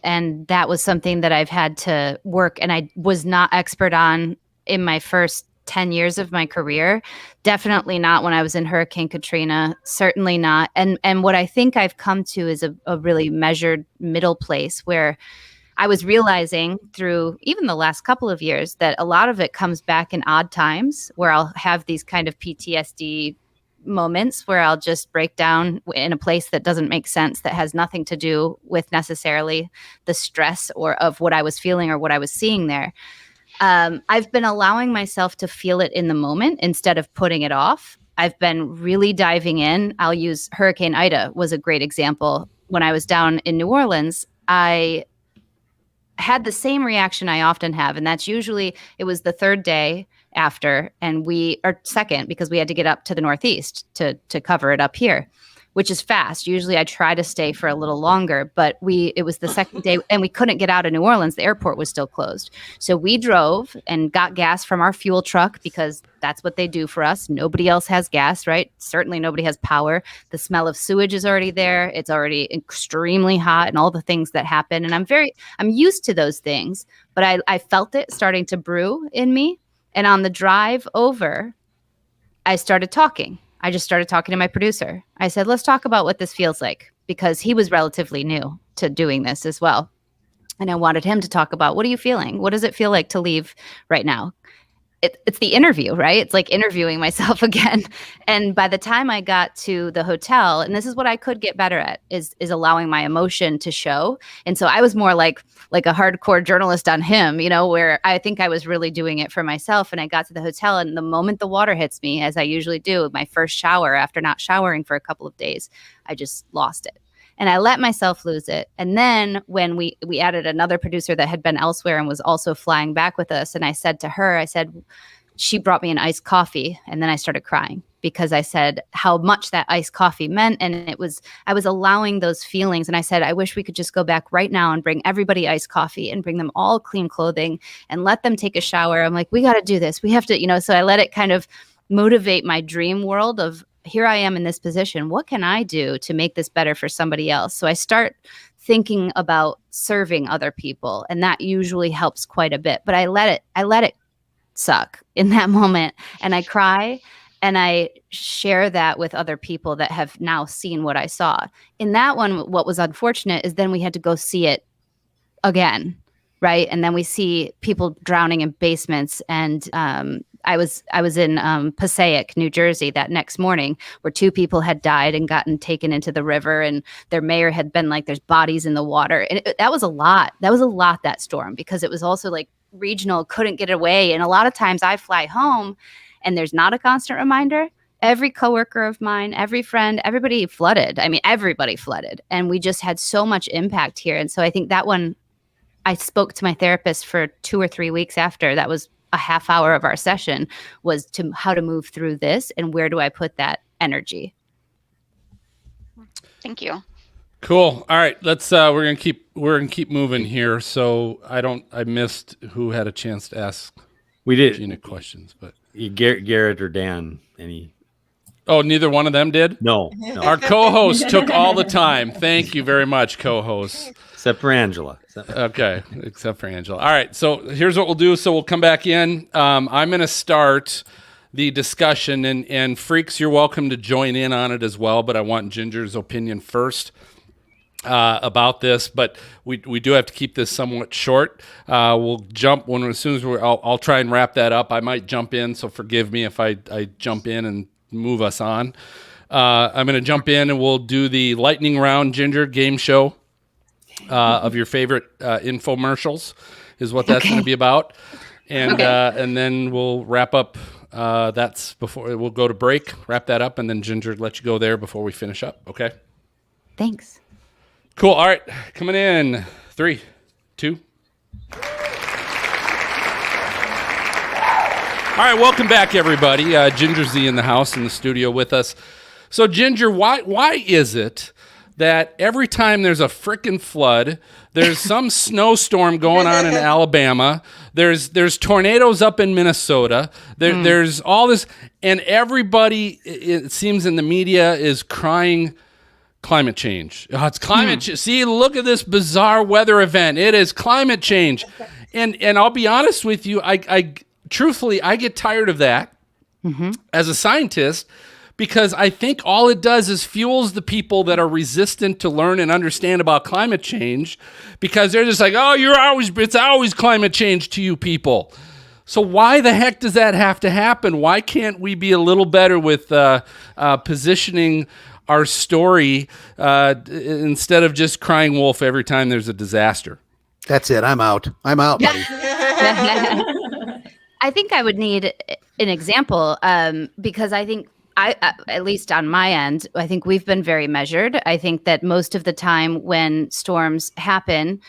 that was something that I've had to work, and I was not expert on in my first 10 years of my career. Definitely not when I was in Hurricane Katrina, certainly not. And what I think I've come to is a really measured middle place where I was realizing through even the last couple of years that a lot of it comes back in odd times where I'll have these kind of PTSD moments where I'll just break down in a place that doesn't make sense, that has nothing to do with necessarily the stress or of what I was feeling or what I was seeing there. I've been allowing myself to feel it in the moment instead of putting it off. I've been really diving in. I'll use Hurricane Ida was a great example. When I was down in New Orleans, I had the same reaction I often have. And that's usually, it was the third day after, or second, because we had to get up to the Northeast to cover it up here, which is fast. Usually I try to stay for a little longer, but it was the second day and we couldn't get out of New Orleans. The airport was still closed. So we drove and got gas from our fuel truck because that's what they do for us. Nobody else has gas, right? Certainly nobody has power. The smell of sewage is already there. It's already extremely hot and all the things that happen. And I'm used to those things, but I felt it starting to brew in me. And on the drive over, I started talking. I just started talking to my producer. I said, let's talk about what this feels like, because he was relatively new to doing this as well. And I wanted him to talk about, what are you feeling? What does it feel like to leave right now? It's the interview, right? It's like interviewing myself again. And by the time I got to the hotel, and this is what I could get better at, is allowing my emotion to show. And so I was more like a hardcore journalist on him, where I think I was really doing it for myself. And I got to the hotel, and the moment the water hits me, as I usually do, my first shower after not showering for a couple of days, I just lost it. And I let myself lose it. And then when we added another producer that had been elsewhere and was also flying back with us, and I said to her, she brought me an iced coffee, and then I started crying because I said how much that iced coffee meant. And I was allowing those feelings. And I said, I wish we could just go back right now and bring everybody iced coffee and bring them all clean clothing and let them take a shower. I'm like, we got to do this. We have to, so I let it kind of motivate my dream world of, here I am in this position. What can I do to make this better for somebody else? So I start thinking about serving other people, and that usually helps quite a bit. But I let it suck in that moment, and I cry, and I share that with other people that have now seen what I saw. In that one, what was unfortunate is then we had to go see it again, right? And then we see people drowning in basements, and I was in Passaic, New Jersey that next morning, where 2 people had died and gotten taken into the river, and their mayor had been like, there's bodies in the water. And that was a lot. That storm, because it was also like regional, couldn't get away. And a lot of times I fly home and there's not a constant reminder. Every coworker of mine, every friend, everybody flooded. I mean, everybody flooded. And we just had so much impact here. And so I think that one, I spoke to my therapist for 2 or 3 weeks after. That was a half hour of our session, was to how to move through this and where do I put that energy. Thank you. Cool. All right, let's we're gonna keep moving here. So I missed who had a chance to ask. We did Gina questions, but Garrett or Dan, any? Oh, neither one of them did? No. Our co-host took all the time. Thank you very much, co-host. Except for Angela. Okay, except for Angela. All right, so here's what we'll do. So we'll come back in. I'm going to start the discussion, and freaks, you're welcome to join in on it as well, but I want Ginger's opinion first about this, but we do have to keep this somewhat short. We'll jump as soon as I'll try and wrap that up. I might jump in, so forgive me if I jump in and move us on. I'm going to jump in and we'll do the lightning round, Ginger, game show of your favorite infomercials is what that's going to be about. And and then we'll wrap up. That's before we'll go to break, wrap that up, and then Ginger, let you go there before we finish up. Okay. Thanks. Cool. All right. Coming in. 3, 2. All right. Welcome back, everybody. Ginger Z in the house, in the studio with us. So, Ginger, why is it that every time there's a frickin' flood, there's some snowstorm going on in Alabama, there's tornadoes up in Minnesota, there's all this, and everybody, it seems in the media, is crying climate change. Oh, it's climate change. See, look at this bizarre weather event. It is climate change. And I'll be honest with you, I truthfully, I get tired of that as a scientist, because I think all it does is fuels the people that are resistant to learn and understand about climate change, because they're just like, oh, it's always climate change to you people. So why the heck does that have to happen? Why can't we be a little better with positioning our story instead of just crying wolf every time there's a disaster? That's it. I'm out, buddy. I think I would need an example because I think at least on my end, I think we've been very measured. I think that most of the time when storms happen,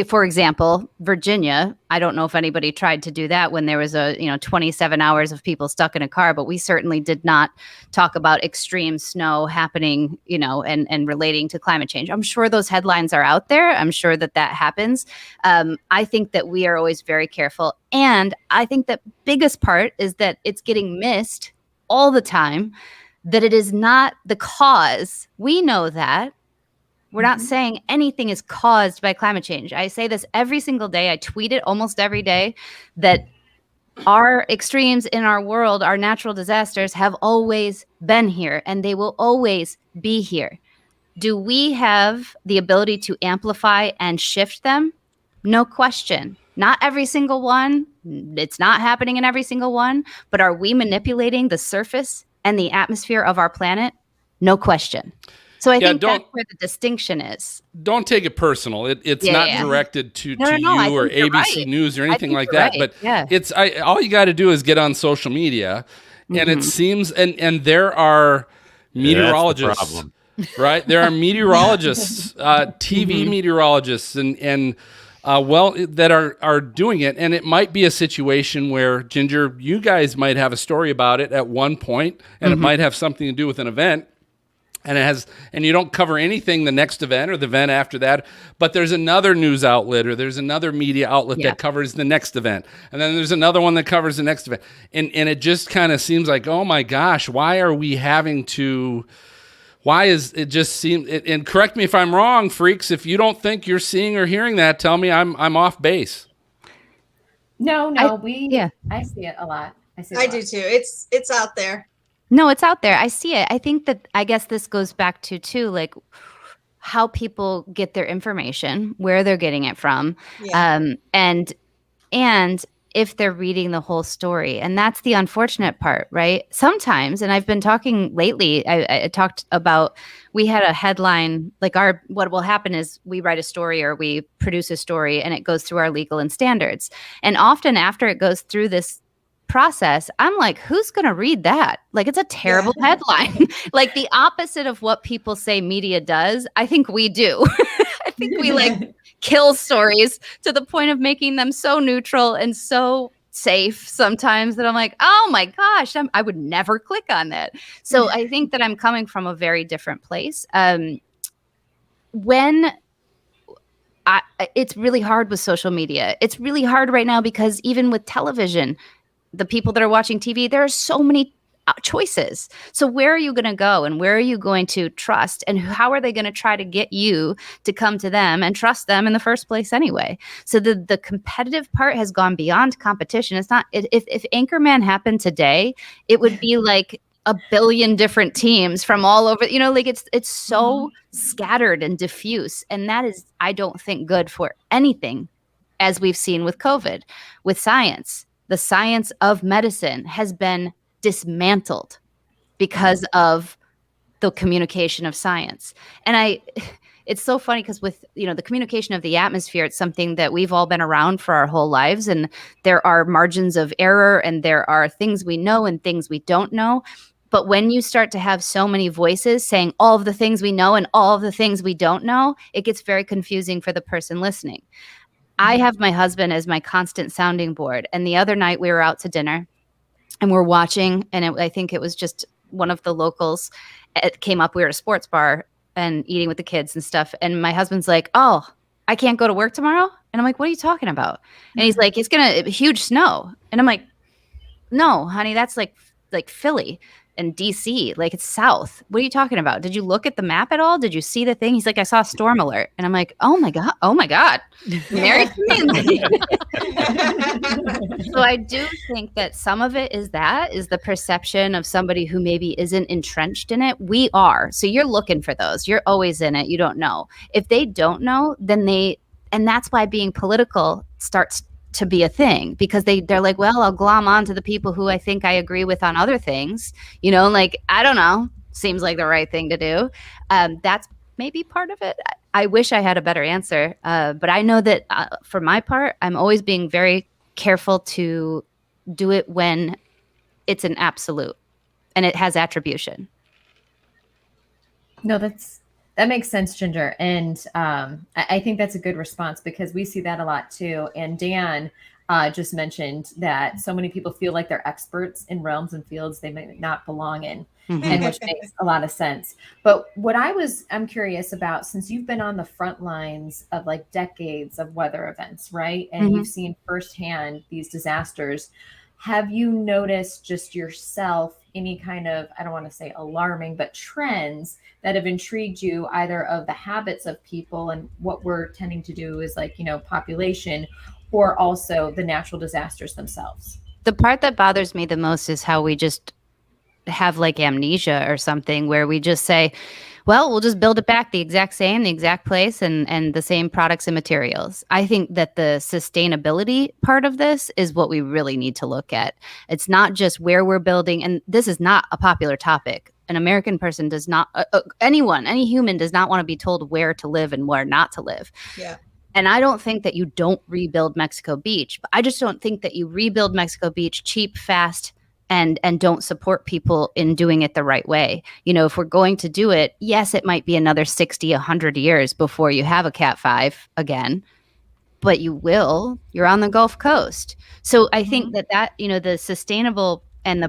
for example, Virginia, I don't know if anybody tried to do that when there was 27 hours of people stuck in a car, but we certainly did not talk about extreme snow happening, and relating to climate change. I'm sure those headlines are out there. I'm sure that happens. I think that we are always very careful. And I think the biggest part is that it's getting missed all the time, that it is not the cause. We know that. We're not saying anything is caused by climate change. I say this every single day. I tweet it almost every day, that our extremes in our world, our natural disasters, have always been here and they will always be here. Do we have the ability to amplify and shift them? No question. Not every single one. It's not happening in every single one. But are we manipulating the surface and the atmosphere of our planet? No question. So I think that's where the distinction is. Don't take it personal. It's not directed to you or ABC News or anything like that. Right. But it's all you got to do is get on social media, and it seems and there are meteorologists, right? There are meteorologists, TV meteorologists, and that are doing it. And it might be a situation where, Ginger, you guys might have a story about it at one point, and it might have something to do with an event. And you don't cover anything the next event or the event after that, but there's another news outlet or there's another media outlet that covers the next event. And then there's another one that covers the next event. And it just kind of seems like, oh my gosh, why is it just seem, and correct me if I'm wrong, freaks, if you don't think you're seeing or hearing that, tell me I'm off base. No, I see it a lot. I do too. It's out there. No, it's out there. I see it. I think that, I guess this goes back to too, like how people get their information, where they're getting it from, and if they're reading the whole story. And that's the unfortunate part, right? Sometimes, and I've been talking lately, I talked about, we had a headline, like what will happen is we write a story or we produce a story and it goes through our legal and standards. And often after it goes through this process, I'm like, who's going to read that? Like, it's a terrible headline. Like the opposite of what people say media does, I think we do. I think we like kill stories to the point of making them so neutral and so safe sometimes that I'm like, oh my gosh, I would never click on that. So I think that I'm coming from a very different place. It's really hard with social media. It's really hard right now because even with television, the people that are watching TV, there are so many choices. So where are you going to go and where are you going to trust and how are they going to try to get you to come to them and trust them in the first place anyway? So the competitive part has gone beyond competition. It's not, if Anchorman happened today, it would be like a billion different teams from all over, like it's so scattered and diffuse. And that is, I don't think, good for anything, as we've seen with COVID, with science. The science of medicine has been dismantled because of the communication of science. And it's so funny because with, the communication of the atmosphere, it's something that we've all been around for our whole lives. And there are margins of error and there are things we know and things we don't know. But when you start to have so many voices saying all of the things we know and all of the things we don't know, it gets very confusing for the person listening. I have my husband as my constant sounding board. And the other night we were out to dinner and we're watching, and I think it was just one of the locals. It came up, we were at a sports bar and eating with the kids and stuff. And my husband's like, oh, I can't go to work tomorrow. And I'm like, what are you talking about? And he's like, it's going to huge snow. And I'm like, no, honey, that's like Philly and DC, like it's south. What are you talking about? Did you look at the map at all? Did you see the thing? He's like, I saw a storm alert. And I'm like, oh my God. Married me. So I do think that some of it is the perception of somebody who maybe isn't entrenched in it. We are. So you're looking for those. You're always in it. You don't know. If they don't know, then and that's why being political starts to be a thing, because they're like, well, I'll glom on to the people who I think I agree with on other things, like, I don't know, seems like the right thing to do. That's maybe part of it. I wish I had a better answer, but I know that for my part, I'm always being very careful to do it when it's an absolute and it has attribution. No, that makes sense, Ginger. And I think that's a good response because we see that a lot too. And Dan just mentioned that so many people feel like they're experts in realms and fields they may not belong in, and which makes a lot of sense. But what I'm curious about, since you've been on the front lines of like decades of weather events, right? And you've seen firsthand these disasters. Have you noticed just yourself any kind of, I don't want to say alarming, but trends that have intrigued you, either of the habits of people and what we're tending to do is like, population, or also the natural disasters themselves? The part that bothers me the most is how we just have like amnesia or something, where we just say, well, we'll just build it back the exact place and the same products and materials. I think that the sustainability part of this is what we really need to look at. It's not just where we're building. And this is not a popular topic. An American person does not, any human does not want to be told where to live and where not to live. Yeah. And I don't think that you don't rebuild Mexico Beach, but I just don't think that you rebuild Mexico Beach cheap, fast, and don't support people in doing it the right way. If we're going to do it, yes, it might be another 60, 100 years before you have a Cat 5 again, but you will. You're on the Gulf Coast. So I think that, the sustainable and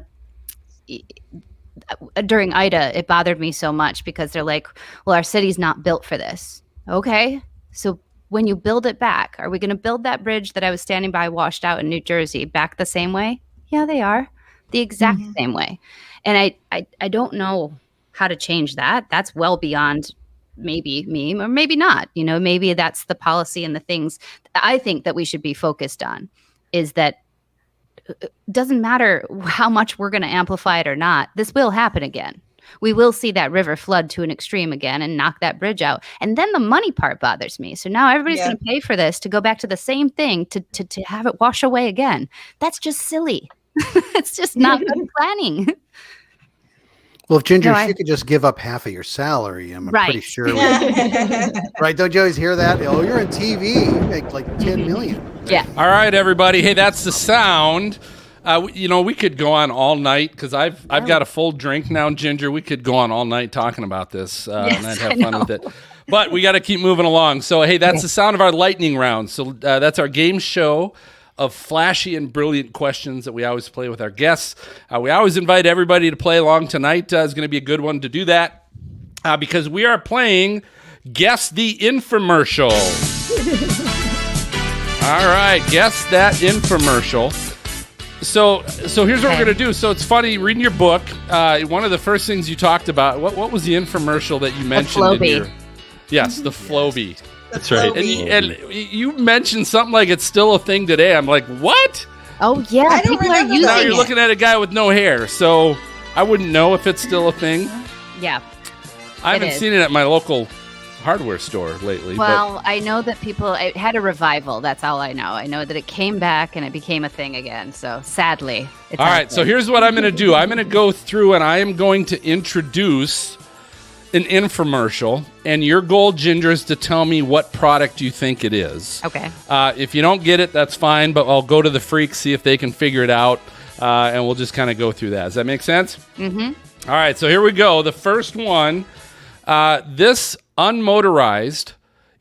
during Ida, it bothered me so much because they're like, well, our city's not built for this. Okay. So when you build it back, are we going to build that bridge that I was standing by washed out in New Jersey back the same way? Yeah, they are. The exact same way. And I don't know how to change that. That's well beyond maybe me or maybe not. Maybe that's the policy and the things I think that we should be focused on, is that it doesn't matter how much we're going to amplify it or not. This will happen again. We will see that river flood to an extreme again and knock that bridge out. And then the money part bothers me. So now everybody's going to pay for this to go back to the same thing to have it wash away again. That's just silly. It's just not good planning. Well, if Ginger, she could just give up half of your salary, I'm pretty sure. Right? Don't you always hear that? Oh, you're on TV. You make like 10 million. Yeah. All right, everybody. Hey, that's the sound. We could go on all night because I've got a full drink now, Ginger. We could go on all night talking about this and I'd have fun with it. But we got to keep moving along. So, hey, that's the sound of our lightning round. So that's our game show of flashy and brilliant questions that we always play with our guests. We always invite everybody to play along. Tonight is going to be a good one to do that because we are playing Guess the Infomercial. All right, guess that infomercial. So here's what we're gonna do. So it's funny reading your book. One of the first things you talked about. What was the infomercial that you mentioned? Yes, the Flowbee. That's right. And you mentioned something like it's still a thing today. I'm like, what? Oh yeah, people are using Now you're it. looking at a guy with no hair, so I wouldn't know if it's still a thing. Yeah, I haven't seen it at my local hardware store lately. Well, I know that it had a revival. That's all I know. I know that it came back and it became a thing again. So sadly, it's all right. So here's what I'm going to do. I'm going to go through and I am going to introduce an infomercial, and your goal, Ginger, is to tell me what product you think it is. Okay. If you don't get it, that's fine, but I'll go to the freaks, see if they can figure it out, and we'll just kind of go through that. Does that make sense? Mm-hmm. All right, so here we go. The first one, this unmotorized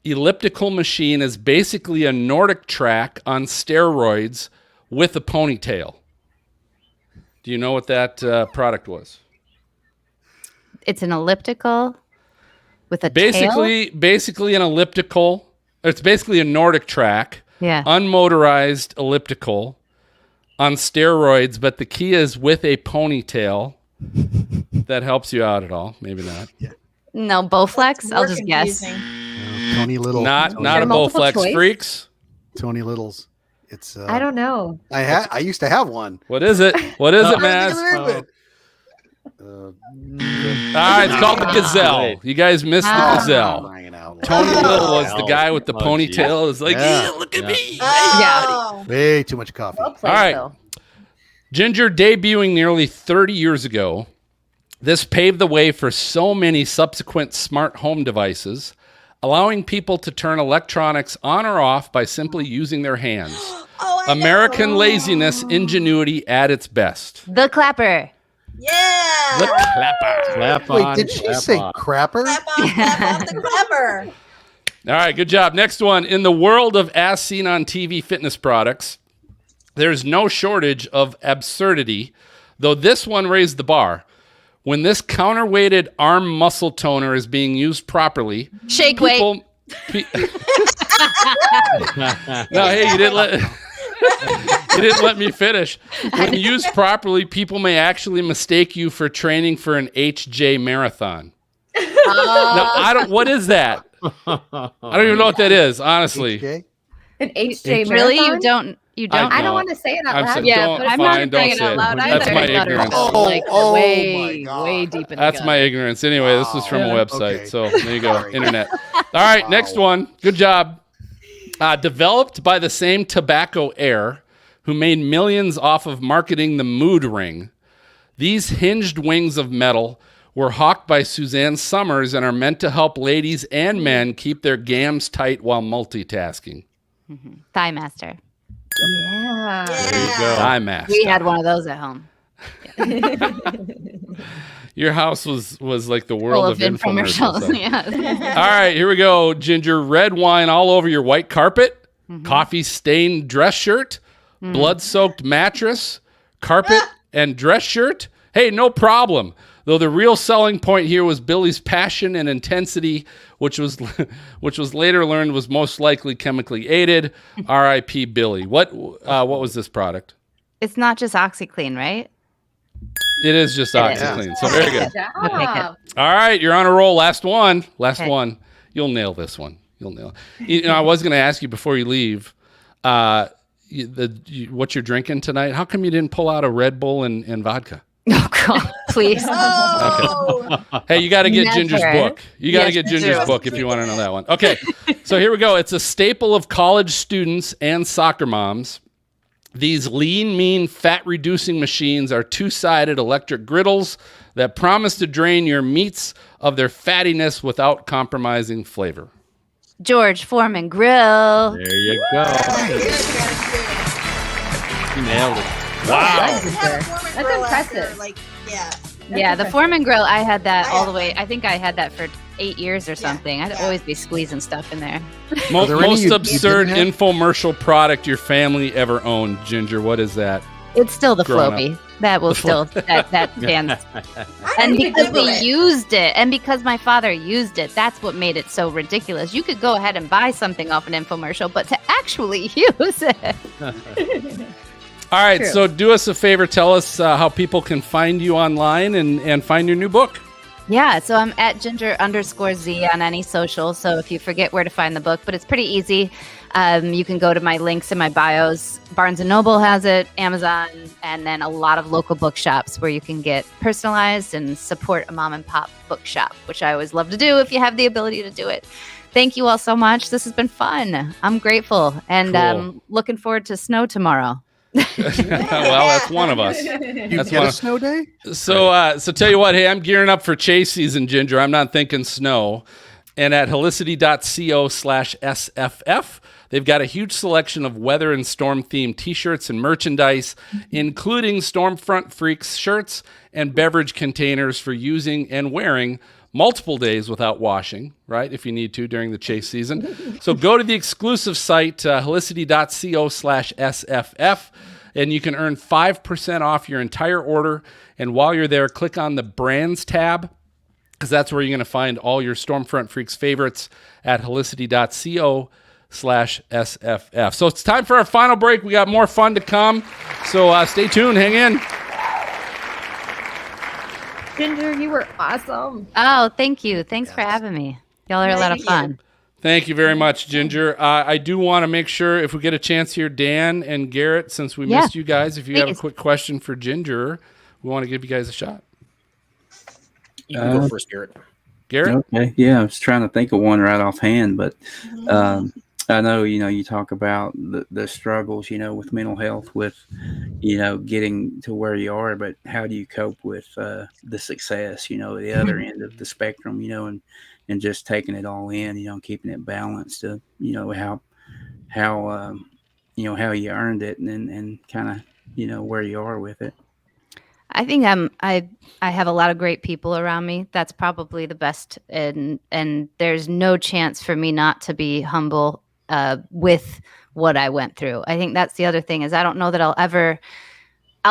elliptical machine is basically a Nordic track on steroids with a ponytail. Do you know what that product was? It's an elliptical with a tail? Basically an elliptical. It's basically a Nordic track. Yeah. Unmotorized elliptical on steroids, but the key is with a ponytail. That helps you out at all? Maybe not. Yeah. No, Bowflex? I'll just guess. Tony Little. Not a Bowflex. Freaks? Tony Little's. It's. I don't know. I used to have one. What is it? What is it, Maz? It's called the Gazelle. You guys missed the Gazelle. Tony Little was the guy with the ponytail. It was like, look at me. Yeah. Way too much coffee. Well played, All right. Phil. Ginger, debuting nearly 30 years ago, this paved the way for so many subsequent smart home devices, allowing people to turn electronics on or off by simply using their hands. American laziness, ingenuity at its best. The clapper. Yeah. The clapper. Clap Wait, on, did she clap say off. crapper? Clap off the clapper. All right, good job. Next one. In the world of as seen on TV fitness products, there's no shortage of absurdity, though this one raised the bar. When this counterweighted arm muscle toner is being used properly, Shake weight. No, hey, you didn't let me finish. When used properly, people may actually mistake you for training for an HJ marathon. Now, what is that? I don't even know what that is, honestly. HJ? An HJ Really? marathon? You don't? I don't want to say it out loud. I'm not saying it out loud either. That's my ignorance. Way deep in That's my ignorance. Anyway, this was from a website. Okay. So there you go, internet. All right, next one. Good job. Developed by the same tobacco heir who made millions off of marketing the mood ring, these hinged wings of metal were hawked by Suzanne Summers and are meant to help ladies and men keep their gams tight while multitasking. Mm-hmm. Thigh Master. Yeah. There you go. Thigh Master. We had one of those at home. Your house was like the world of infomercials. Yeah. All right, here we go, Ginger. Red wine all over your white carpet, coffee-stained dress shirt, blood-soaked mattress, carpet, and dress shirt. Hey, no problem. Though the real selling point here was Billy's passion and intensity, which was later learned was most likely chemically aided. R.I.P. Billy. What was this product? It's not just OxyClean, right? It is just OxyClean. So very good. Yeah. All right, you're on a roll. Last one. One. You'll nail this one. You'll nail it. You know, I was going to ask you before you leave, what you're drinking tonight. How come you didn't pull out a Red Bull and vodka? Oh, God, please. Oh. Okay. Hey, you got to get Ginger's book. You got to get Yes, Ginger's do. book if you want to know that one. Okay, so here we go. It's a staple of college students and soccer moms. These lean, mean, fat-reducing machines are two-sided electric griddles that promise to drain your meats of their fattiness without compromising flavor. George Foreman Grill. There you go. You nailed it. Wow. That's impressive. Yeah, the Foreman Grill, I had that all the way. I think I had that for 8 years or something. I'd always be squeezing stuff in there. Most absurd infomercial product your family ever owned, Ginger. What is that? It's still the Growing Flowbee. That will still, that stands. And because we used it, and because my father used it, that's what made it so ridiculous. You could go ahead and buy something off an infomercial, but to actually use it. All right, True. so do us a favor. Tell us how people can find you online and find your new book. Yeah, so I'm at Ginger_Z on any social. So if you forget where to find the book, but it's pretty easy. You can go to my links in my bios. Barnes & Noble has it, Amazon, and then a lot of local bookshops where you can get personalized and support a mom and pop bookshop, which I always love to do if you have the ability to do it. Thank you all so much. This has been fun. I'm grateful and looking forward to snow tomorrow. Well, that's one of us. You That's get one a of- snow day? So tell you what, hey, I'm gearing up for chase season, Ginger. I'm not thinking snow. And at helicity.co/SFF, they've got a huge selection of weather and storm themed t-shirts and merchandise, including Stormfront Freaks shirts and beverage containers for using and wearing multiple days without washing, right? If you need to during the chase season. So go to the exclusive site, helicity.co/SFF, and you can earn 5% off your entire order. And while you're there, click on the brands tab, because that's where you're going to find all your Stormfront Freaks favorites at helicity.co/SFF. So it's time for our final break. We got more fun to come. So stay tuned. Hang in. Ginger, you were awesome. Oh, thank you. Thanks for having me. Y'all are a lot of fun. Thank you very much, Ginger. I do want to make sure if we get a chance here, Dan and Garrett, since we missed you guys, if you have a quick question for Ginger, we want to give you guys a shot. You can go first, Garrett. Garrett? Okay. Yeah, I was trying to think of one right offhand, but I know, you talk about the struggles, with mental health, with, getting to where you are, but how do you cope with the success, the other end of the spectrum, and just taking it all in, keeping it balanced, how you earned it and kind of, where you are with it. I think I have a lot of great people around me. That's probably the best, and there's no chance for me not to be humble with what I went through. I think that's the other thing is I don't know that I'll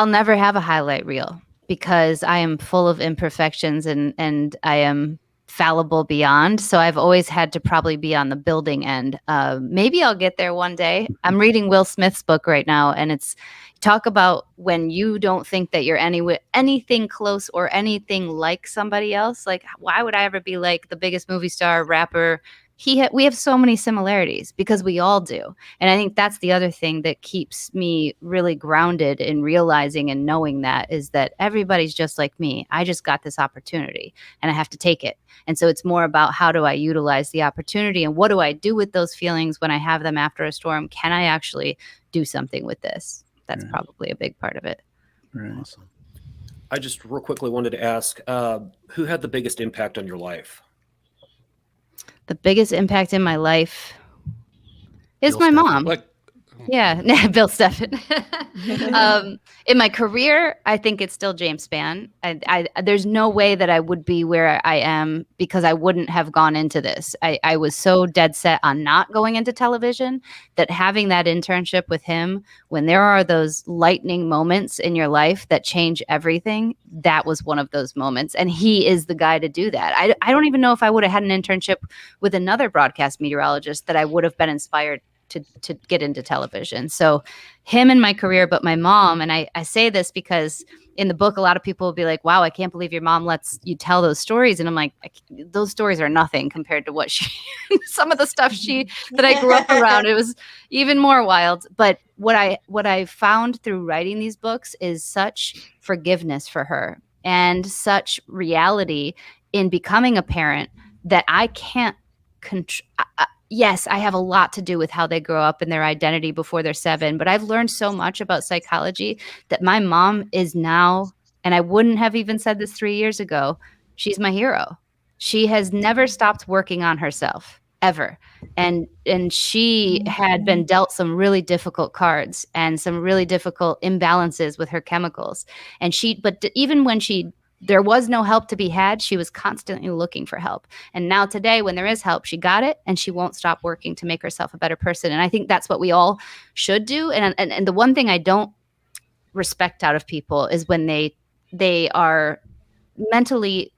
never have a highlight reel because I am full of imperfections and I am fallible beyond. So I've always had to probably be on the building end. Maybe I'll get there one day. I'm reading Will Smith's book right now, and it's talk about when you don't think that you're anything close or anything like somebody else. Like, why would I ever be like the biggest movie star, rapper? We have so many similarities because we all do. And I think that's the other thing that keeps me really grounded in realizing and knowing that is that everybody's just like me. I just got this opportunity and I have to take it. And so it's more about how do I utilize the opportunity and what do I do with those feelings when I have them after a storm? Can I actually do something with this? That's probably a big part of it. Right. Awesome. I just real quickly wanted to ask, who had the biggest impact on your life? The biggest impact in my life is Bill my Stephan. mom. Yeah, Bill Stephan. In my career, I think it's still James Spann. There's no way that I would be where I am because I wouldn't have gone into this. I was so dead set on not going into television that having that internship with him, when there are those lightning moments in your life that change everything, that was one of those moments. And he is the guy to do that. I don't even know if I would have had an internship with another broadcast meteorologist that I would have been inspired to get into television. So him in my career, but my mom, and I say this because in the book, a lot of people will be like, wow, I can't believe your mom lets you tell those stories. And I'm like, those stories are nothing compared to what some of the stuff that I grew up around. It was even more wild. But what I found through writing these books is such forgiveness for her and such reality in becoming a parent that I can't yes, I have a lot to do with how they grow up and their identity before they're 7, but I've learned so much about psychology that my mom is now, and I wouldn't have even said this 3 years ago, she's my hero. She has never stopped working on herself, ever. And she had been dealt some really difficult cards and some really difficult imbalances with her chemicals. But even when there was no help to be had, she was constantly looking for help. And now today, when there is help, she got it and she won't stop working to make herself a better person. And I think that's what we all should do. And the one thing I don't respect out of people is when they are mentally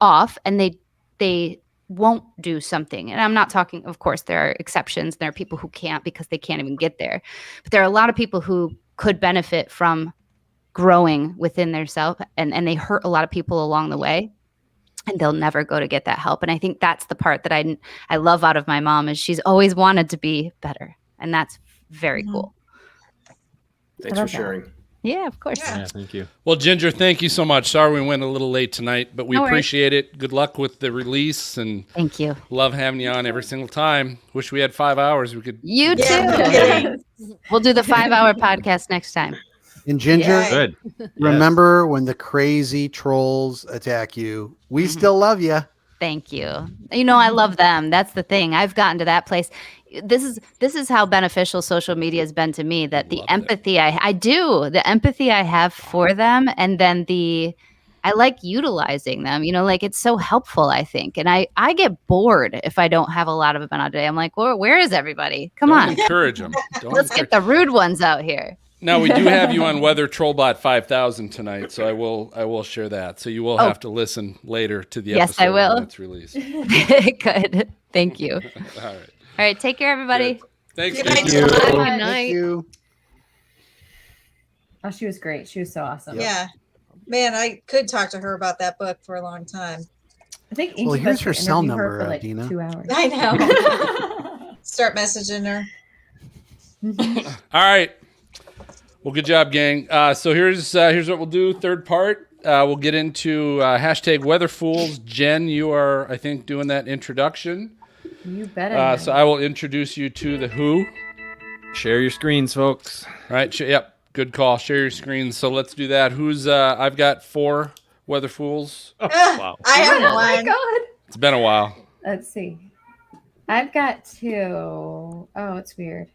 off and they won't do something. And I'm not talking, of course, there are exceptions. There are people who can't because they can't even get there. But there are a lot of people who could benefit from growing within their self, and they hurt a lot of people along the way, and they'll never go to get that help. And I think that's the part that I love out of my mom, is she's always wanted to be better. And that's very cool. Thanks for sharing. Yeah, of course. Yeah, thank you. Well, Ginger, thank you so much. Sorry we went a little late tonight, but we appreciate it. Good luck with the release, and thank you. Love having you on every single time. Wish we had 5 hours. We could. You too. We'll do the 5-hour podcast next time. And Ginger, Good. Remember when the crazy trolls attack you, we still love you. Thank you. You know, I love them. That's the thing. I've gotten to that place. This is how beneficial social media has been to me, that the empathy the empathy I have for them, and then I like utilizing them, you know, like it's so helpful, I think. And I get bored if I don't have a lot of them out today. I'm like, well, where is everybody? Come on. Encourage them. Let's get the rude ones out here. Now, we do have you on Weather Trollbot 5000 tonight, so I will share that. So you will have to listen later to the episode. Yes, I will. When it's released. Good. Thank you. All right. All right. Take care, everybody. Good. Thanks. Good Ginger. night. Good Thank night. you. Oh, she was great. She was so awesome. Yeah. Man, I could talk to her about that book for a long time. I think Well, here's her cell number, for like Dina. 2 hours. I know. Start messaging her. All right. Well, good job, gang. So here's what we'll do. Third part, we'll get into hashtag Weather Fools. Jen, you are, I think, doing that introduction. You better. So I will introduce you to the Who. Share your screens, folks. All right. Yep. Good call. Share your screens. So let's do that. Who's? I've got 4 Weather Fools. Wow. I have Oh my one. God. It's been a while. Let's see. I've got 2. Oh, it's weird.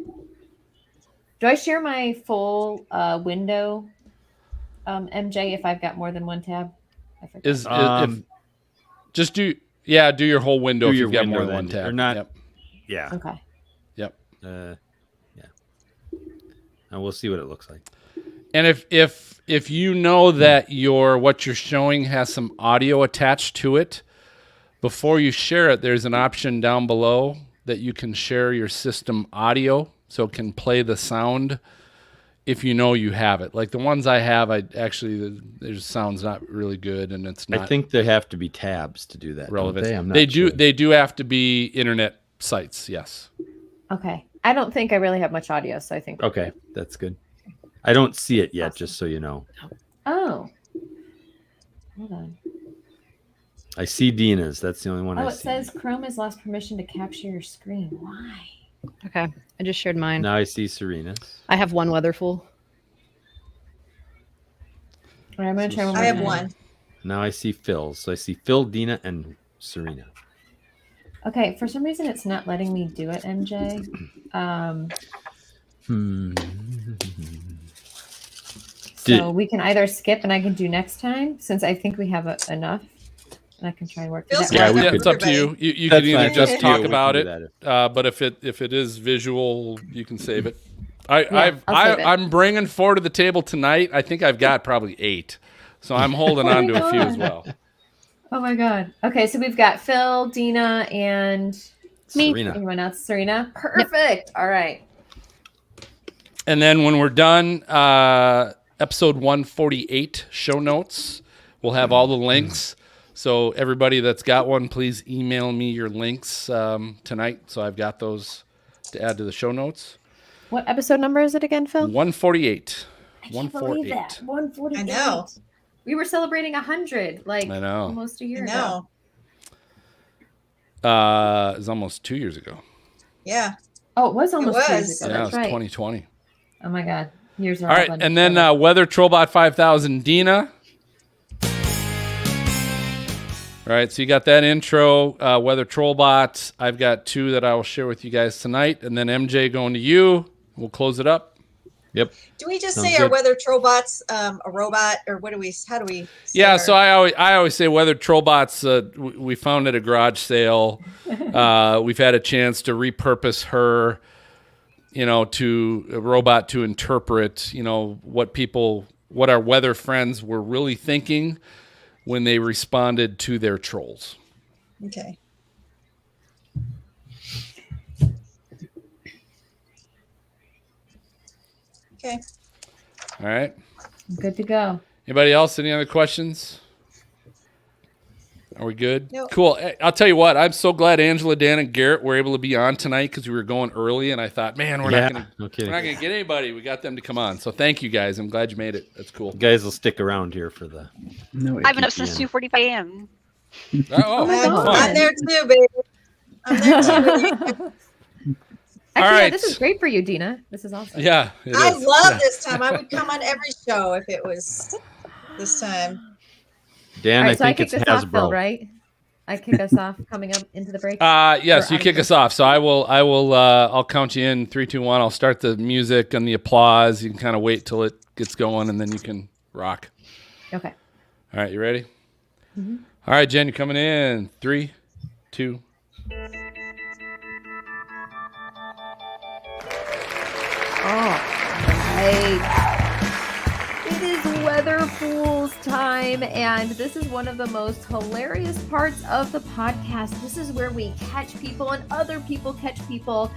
Do I share my full window, MJ, if I've got more than one tab? I forgot. If just do your whole window Do if your you've got window more than then, one tab. or not. Yep. Yeah. Okay. Yep. Yeah. And we'll see what it looks like. And if you know that what you're showing has some audio attached to it, before you share it, there's an option down below that you can share your system audio, so it can play the sound if you know you have it. Like the ones I have, their sound's not really good, and it's not. I think there have to be tabs to do that. relevant. Don't they? I'm not They sure. do. They do have to be internet sites. Yes. Okay. I don't think I really have much audio, so I think. Okay, that's good. I don't see it yet, just so you know. Oh. Hold on. I see Dina's. That's the only one Oh, I it see. says Chrome has lost permission to capture your screen. Why? Okay. I just shared mine. Now I see Serena's. I have one Weatherful. All right, I'm going to try one I more have time. one. Now I see Phil's. So I see Phil, Dina, and Serena. Okay, for some reason it's not letting me do it, MJ. So we can either skip and I can do next time, since I think we have enough. And I can try and work through Feels that. Yeah, Yeah, we could- it's up to you. You That's can either fine. just That's talk you. We about can it, do that but if it is visual, you can save it. I'll save it. I'm bringing 4 to the table tonight. I think I've got probably 8, so I'm holding on to a few as well. Oh my God. Okay, so we've got Phil, Dina, and Me. Serena. anyone else? Serena? Perfect. All right. And then when we're done, episode 148 show notes, we'll have all the links. So everybody that's got one, please email me your links tonight. So I've got those to add to the show notes. What episode number is it again, Phil? 148. I can't believe that. 148. I know. We were celebrating 100 like I know. almost a I year know. ago. It was almost 2 years ago. Yeah. Oh, it was almost 2 years was. ago. Yeah, it That's was right. 2020. Oh my God. Years are All right, blended and then together. Weather Trollbot 5000, Dina. All right, so you got that intro, Weather Trollbot. I've got 2 that I will share with you guys tonight, and then MJ going to you. We'll close it up. Yep. Do we just Sounds say our good. weather trollbot's a robot, or how do we say Yeah, our- so I always say Weather Trollbot's. We found at a garage sale. We've had a chance to repurpose her, to a robot to interpret, what our weather friends were really thinking when they responded to their trolls. Okay. Okay. All right. Good to go. Anybody else? Any other questions? Are we good? Nope. Cool. I'll tell you what. I'm so glad Angela, Dan, and Garrett were able to be on tonight because we were going early, and I thought, man, we're not gonna get anybody. We got them to come on. So thank you guys. I'm glad you made it. That's cool. You guys will stick around here for the. I've been up since 2:45 a.m. I'm there too, baby. I'm there too. Actually, right. this is great for you, Dina. This is awesome. Yeah. I love this time. I would come on every show if it was this time. Dan, Right, I so think I it's kick us off, Hasbro. Phil, right? I kick us off coming up into the break. Yes, Or you kick out of us off. So I'll count you in 3, 2, 1. I'll start the music and the applause. You can kind of wait till it gets going, and then you can rock. Okay. All right, you ready? Mm-hmm. All right, Jen, you're coming in. 3, 2. All right. It is Weather Fools time, and this is one of the most hilarious parts of the podcast. This is where we catch people and other people catch people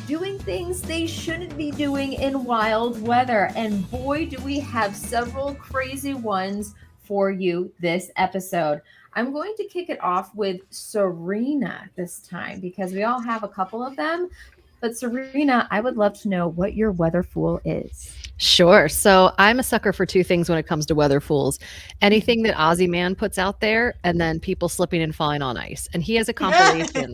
doing things they shouldn't be doing in wild weather. And boy, do we have several crazy ones for you this episode. I'm going to kick it off with Serena this time because we all have a couple of them. But Serena, I would love to know what your weather fool is. Sure. So I'm a sucker for two things when it comes to weather fools. Anything that Aussie Man puts out there, and then people slipping and falling on ice. And he has a compilation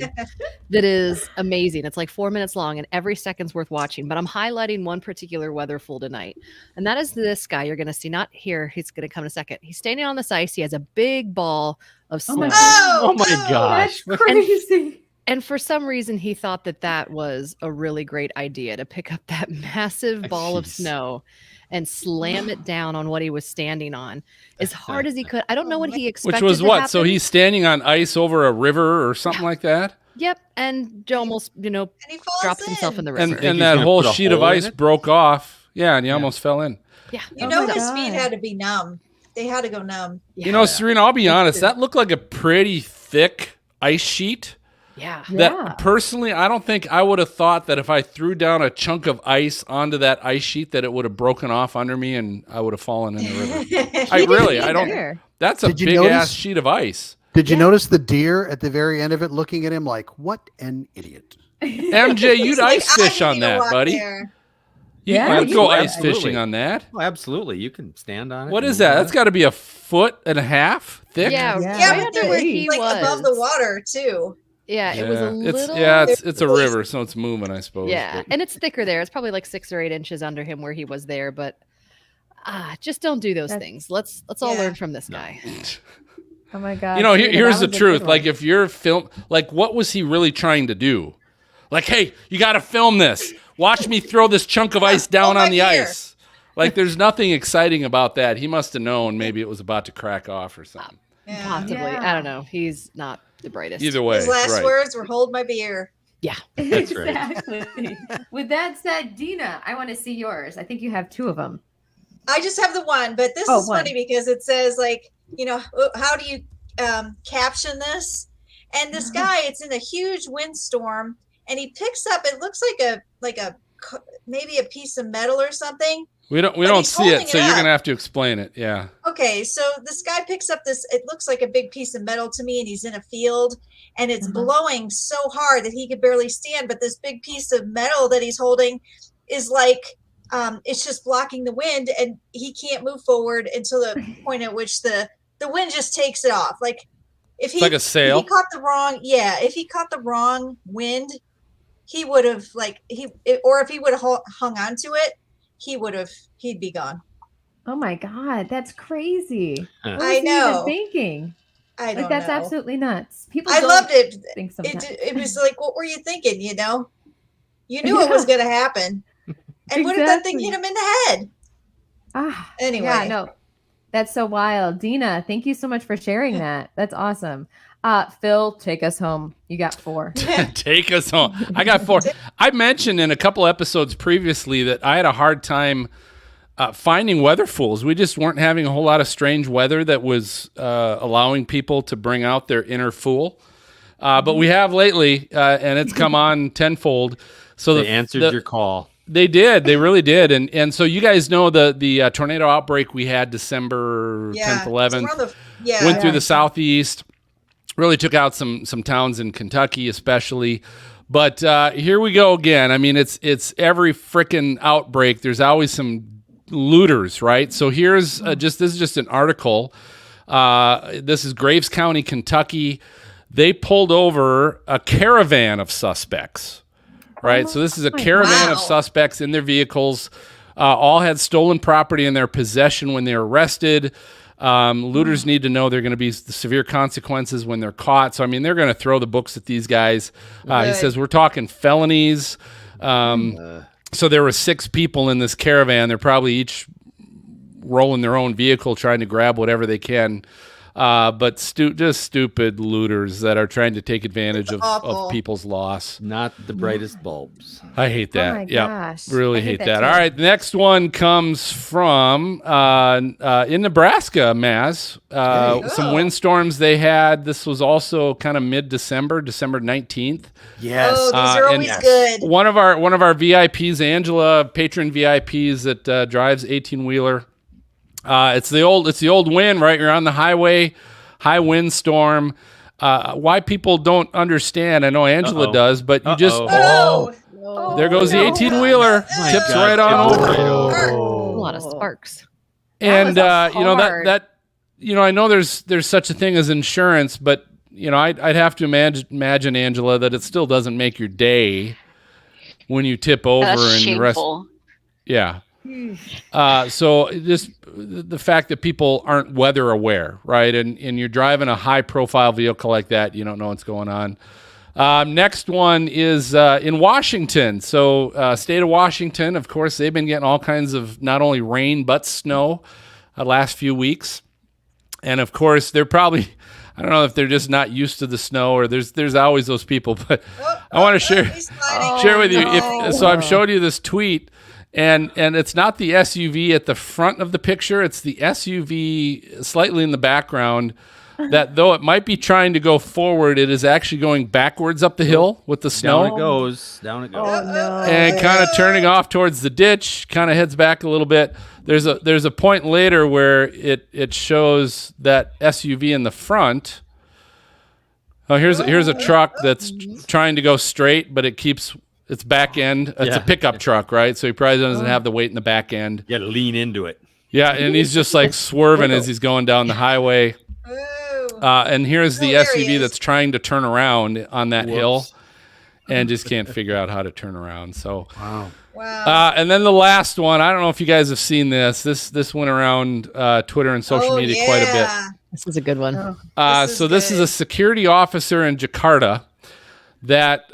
that is amazing. It's like 4 minutes long, and every second's worth watching. But I'm highlighting one particular weather fool tonight. And that is this guy you're going to see, not here. He's going to come in a second. He's standing on this ice. He has a big ball of snow. Oh my gosh. That's crazy. And for some reason, he thought that was a really great idea to pick up that massive ball of snow and slam it down on what he was standing on as hard as he could. I don't know what he expected. Which was to what? happen. So he's standing on ice over a river or something like that? Yep. And almost, And he falls drops himself in the river. And that whole sheet of ice broke off. Yeah, and he almost fell in. Yeah. You know his feet had to be numb. They had to go numb. You know, Serena, I'll be honest. That looked like a pretty thick ice sheet. Yeah. That personally, I don't think I would have thought that if I threw down a chunk of ice onto that ice sheet that it would have broken off under me and I would have fallen in the river. I don't. That's a big ass sheet of ice. Did you notice the deer at the very end of it looking at him like, what an idiot? MJ, you'd ice fish on that, buddy. You could go ice fishing on that. Oh, absolutely. You can stand on it. What is that? That's got to be 1.5 feet thick. Yeah, right but where it's he like was. above the water too. Yeah, it was a little. It's a river, so it's moving, I suppose. Yeah, but. and it's thicker there. It's probably like 6 or 8 inches under him where he was there, but just don't do those things. Let's all learn from this guy. Oh my God. You know, here's the truth. Like, if you're what was he really trying to do? Like, hey, you got to film this. Watch me throw this chunk of ice down on the ice. Like, there's nothing exciting about that. He must have known maybe it was about to crack off or something. Possibly. I don't know. He's not the brightest. Either way. His last words were, "Hold my beer." Yeah. That's right. Exactly. With that said, Dina, I want to see yours. I think you have 2 of them. I just have the one, but this is funny because it says, like, you know, how do you caption this? And this guy, it's in a huge windstorm, and he picks up. It looks like a maybe a piece of metal or something. We don't see it, so you're gonna have to explain it. Yeah. Okay, so this guy picks up this. It looks like a big piece of metal to me, and he's in a field, and it's blowing so hard that he could barely stand. But this big piece of metal that he's holding is like it's just blocking the wind, and he can't move forward until the point at which the wind just takes it off. Like if like a sail. If he caught the wrong wind, he would have if he would have hung on to it, he'd be gone. Oh my God, that's crazy. What I was he know. even thinking? I don't that's know. absolutely nuts. People. I loved it. Think sometimes. It was like, what were you thinking? You know, you knew it was going to happen. And what if that thing hit him in the head? Anyway. Yeah, no, that's so wild. Dina, thank you so much for sharing that. That's awesome. Phil, take us home. You got 4. Take us home. I got 4. I mentioned in a couple episodes previously that I had a hard time finding weather fools. We just weren't having a whole lot of strange weather that was allowing people to bring out their inner fool. But we have lately, and it's come on tenfold. So they answered your call. They did. They really did. And so you guys know the tornado outbreak we had December 10th, 11th. Went through the southeast. Really took out some towns in Kentucky, especially. But here we go again. I mean, it's every frickin' outbreak. There's always some looters, right? So here's this is just an article. This is Graves County, Kentucky. They pulled over a caravan of suspects. Right, so this is a caravan of suspects in their vehicles. All had stolen property in their possession when they were arrested. Looters need to know there are going to be severe consequences when they're caught. So, I mean, they're going to throw the books at these guys. He says, we're talking felonies. So there were 6 people in this caravan. They're probably each rolling their own vehicle, trying to grab whatever they can. But just stupid looters that are trying to take advantage of people's loss. Not the brightest bulbs. I hate that. Oh my gosh. Really I hate hate that that. too. All right, the next one comes from in Nebraska, Maz. Some windstorms they had. This was also kind of mid-December, December 19th. Yes. Oh, these are always good. One of our VIPs, Angela, patron VIPs that drives 18-wheeler. It's the old wind, right? You're on the highway, high wind storm. Why people don't understand, I know Angela does, but you just there goes the 18-wheeler, tips right on over. A lot of sparks. And that I know there's such a thing as insurance, but I'd have to imagine, Angela, that it still doesn't make your day when you tip over That's and the rest. shameful. Yeah. So just the fact that people aren't weather aware, right? And you're driving a high profile vehicle like that, you don't know what's going on. Next one is in Washington. So state of Washington, of course, they've been getting all kinds of not only rain but snow last few weeks. And of course, they're probably, I don't know if they're just not used to the snow or there's always those people, but I want to share with you. So I've showed you this tweet. And it's not the SUV at the front of the picture. It's the SUV slightly in the background that, though it might be trying to go forward, it is actually going backwards up the hill with the snow. Down it goes. Oh, no. And kind of turning off towards the ditch, kind of heads back a little bit. There's a point later where it shows that SUV in the front. Oh, here's a truck that's trying to go straight, but it's back end. It's a pickup truck, right? So he probably doesn't have the weight in the back end. You got to lean into it. Yeah, and he's just like swerving as he's going down the highway. And here's the SUV that's trying to turn around on that hill and just can't figure out how to turn around. So wow. And then the last one, I don't know if you guys have seen this. This went around Twitter and social media quite a bit. This is a good one. This is a security officer in Jakarta that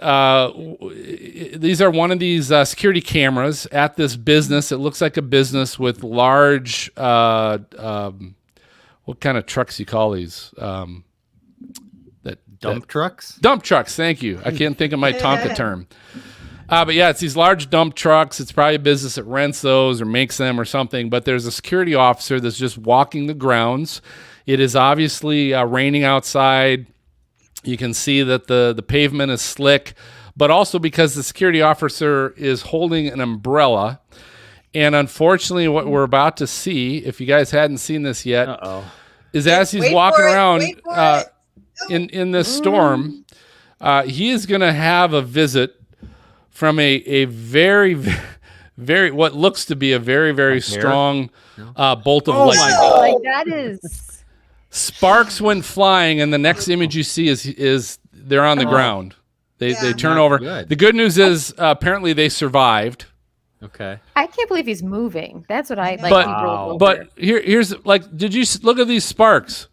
these are one of these security cameras at this business. It looks like a business with large, what kind of trucks you call these? Dump trucks? Dump trucks, thank you. I can't think of my Tonka term. But yeah, it's these large dump trucks. It's probably a business that rents those or makes them or something. But there's a security officer that's just walking the grounds. It is obviously raining outside. You can see that the pavement is slick, but also because the security officer is holding an umbrella. And unfortunately, what we're about to see, if you guys hadn't seen this yet, is as he's walking around in this storm, he is going to have a visit from a very, very, what looks to be a very, very strong bolt of lightning. Oh, that is... Sparks went flying, and the next image you see is they're on the ground. They turn over. Good. The good news is apparently they survived. Okay. I can't believe he's moving. That's what I like. But here's did you look at these sparks?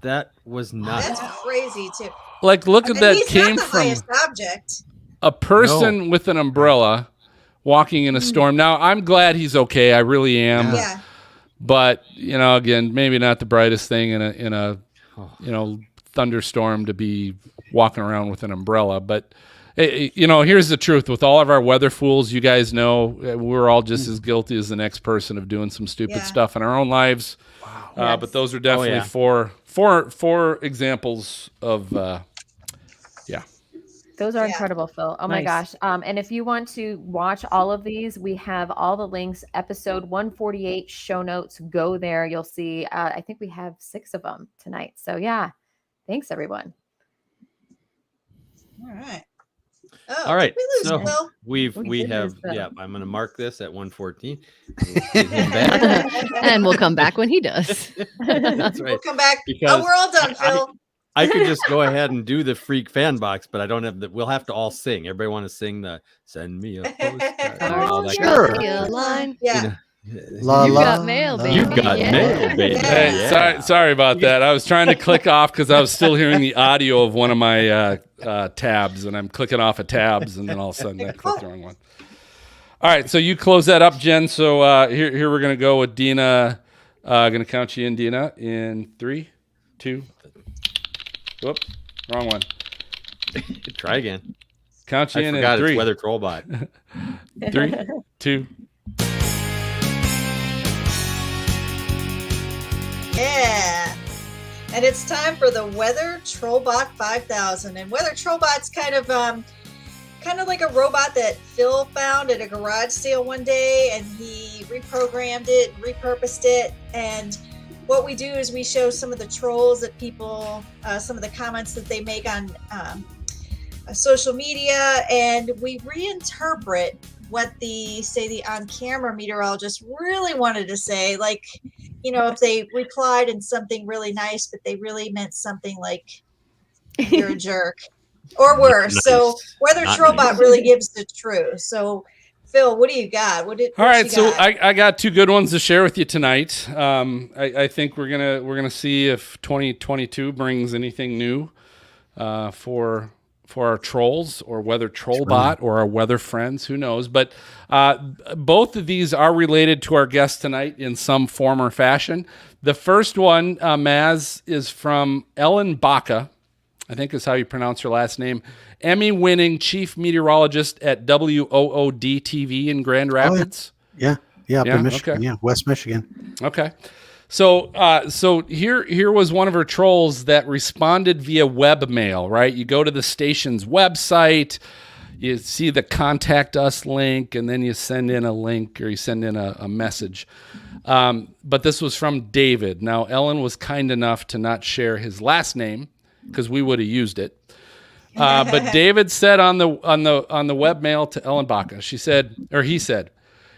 That was nuts. That's crazy too. Like, look at that He's came not the from highest object. a person with an umbrella walking in a storm. Now, I'm glad he's okay. I really am. Yeah. But, again, maybe not the brightest thing in a thunderstorm to be walking around with an umbrella. But, here's the truth. With all of our weather fools, you guys know we're all just as guilty as the next person of doing some stupid stuff in our own lives. Wow. But those are definitely four examples of, Those are incredible, Phil. Oh my gosh. And if you want to watch all of these, we have all the links, episode 148 show notes. Go there. You'll see, I think we have 6 of them tonight. So yeah, thanks everyone. All right. All right. We lose So Phil. we have, I'm going to mark this at 114. And we'll come back when he does. That's right. We'll come back. Because we're all done, Phil. I could just go ahead and do the freak fan box, but I don't have we'll have to all sing. Everybody want to sing the send me a postcard. All that Sure. kind of stuff. Line. Yeah. La, You la, got mail, baby. You got mail, baby. Hey, sorry about that. I was trying to click off because I was still hearing the audio of one of my tabs, and I'm clicking off of tabs, and then all of a sudden I clicked the wrong one. All right, so you close that up, Jen. So here we're going to go with Dina. Going to count you in, Dina, in 3, 2. Whoop, wrong one. Try again. Count you in forgot 3. It's Weather Trollbot. 3, 2. Yeah. And it's time for the Weather Trollbot 5000. And Weather Trollbot's kind of like a robot that Phil found at a garage sale one day, and he reprogrammed it, repurposed it. And what we do is we show some of the trolls that people, some of the comments that they make on social media, and we reinterpret what the on-camera meteorologist really wanted to say. Like, if they replied in something really nice, but they really meant something like you're a jerk or worse. Nice. So Weather Trollbot nice. really gives the truth. So Phil, what do you got? All right, so I got 2 good ones to share with you tonight. I think we're gonna see if 2022 brings anything new for our trolls, or Weather Trollbot, or our weather friends. Who knows? But both of these are related to our guest tonight in some form or fashion. The first one, Maz, is from Ellen Baca, I think is how you pronounce her last name. Emmy-winning chief meteorologist at WOOD TV in Grand Rapids. Yeah, up in Michigan. Okay. Yeah, West Michigan. Okay. So here was one of her trolls that responded via webmail, right? You go to the station's website, you see the contact us link, and then you send in a link, or you send in a message. But this was from David. Now, Ellen was kind enough to not share his last name because we would have used it. But David said on the webmail to Ellen Baca, he said,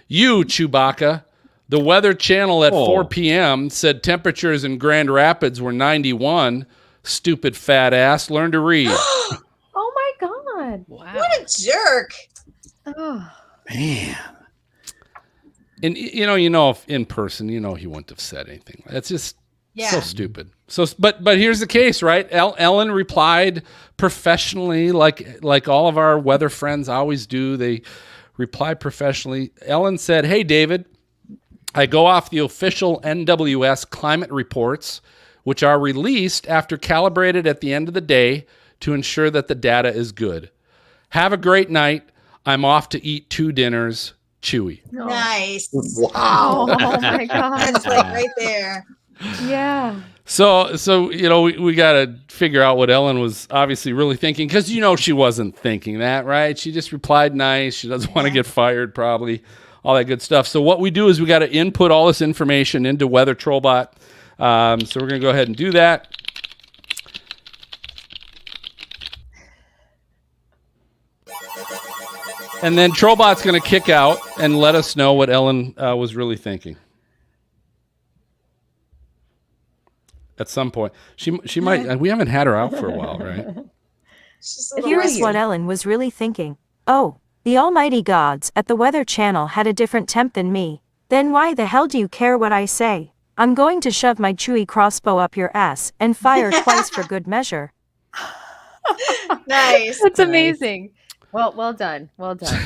"You, Chewbacca, the Weather Channel at 4 p.m. said temperatures in Grand Rapids were 91. Stupid fat ass. Learn to read." Oh my God. Wow. What a jerk. Oh. Man. And if in person, he wouldn't have said anything. That's just so stupid. So, but here's the case, right? Ellen replied professionally, like all of our weather friends always do. They reply professionally. Ellen said, "Hey, David, I go off the official NWS climate reports, which are released after calibrated at the end of the day to ensure that the data is good. Have a great night. I'm off to eat 2 dinners. Chewy." Nice. Wow. Oh my God. That's like right there. Yeah. So we got to figure out what Ellen was obviously really thinking, because she wasn't thinking that, right? She just replied nice. She doesn't want to get fired, probably. All that good stuff. So what we do is we got to input all this information into Weather Trollbot. So we're going to go ahead and do that. And then Trollbot's going to kick out and let us know what Ellen was really thinking. At some point. She might, we haven't had her out for a while, right? Here's what Ellen was really thinking. "Oh, the almighty gods at the Weather Channel had a different temp than me. Then why the hell do you care what I say? I'm going to shove my chewy crossbow up your ass and fire twice for good measure." Nice. That's amazing. Well done. Well done.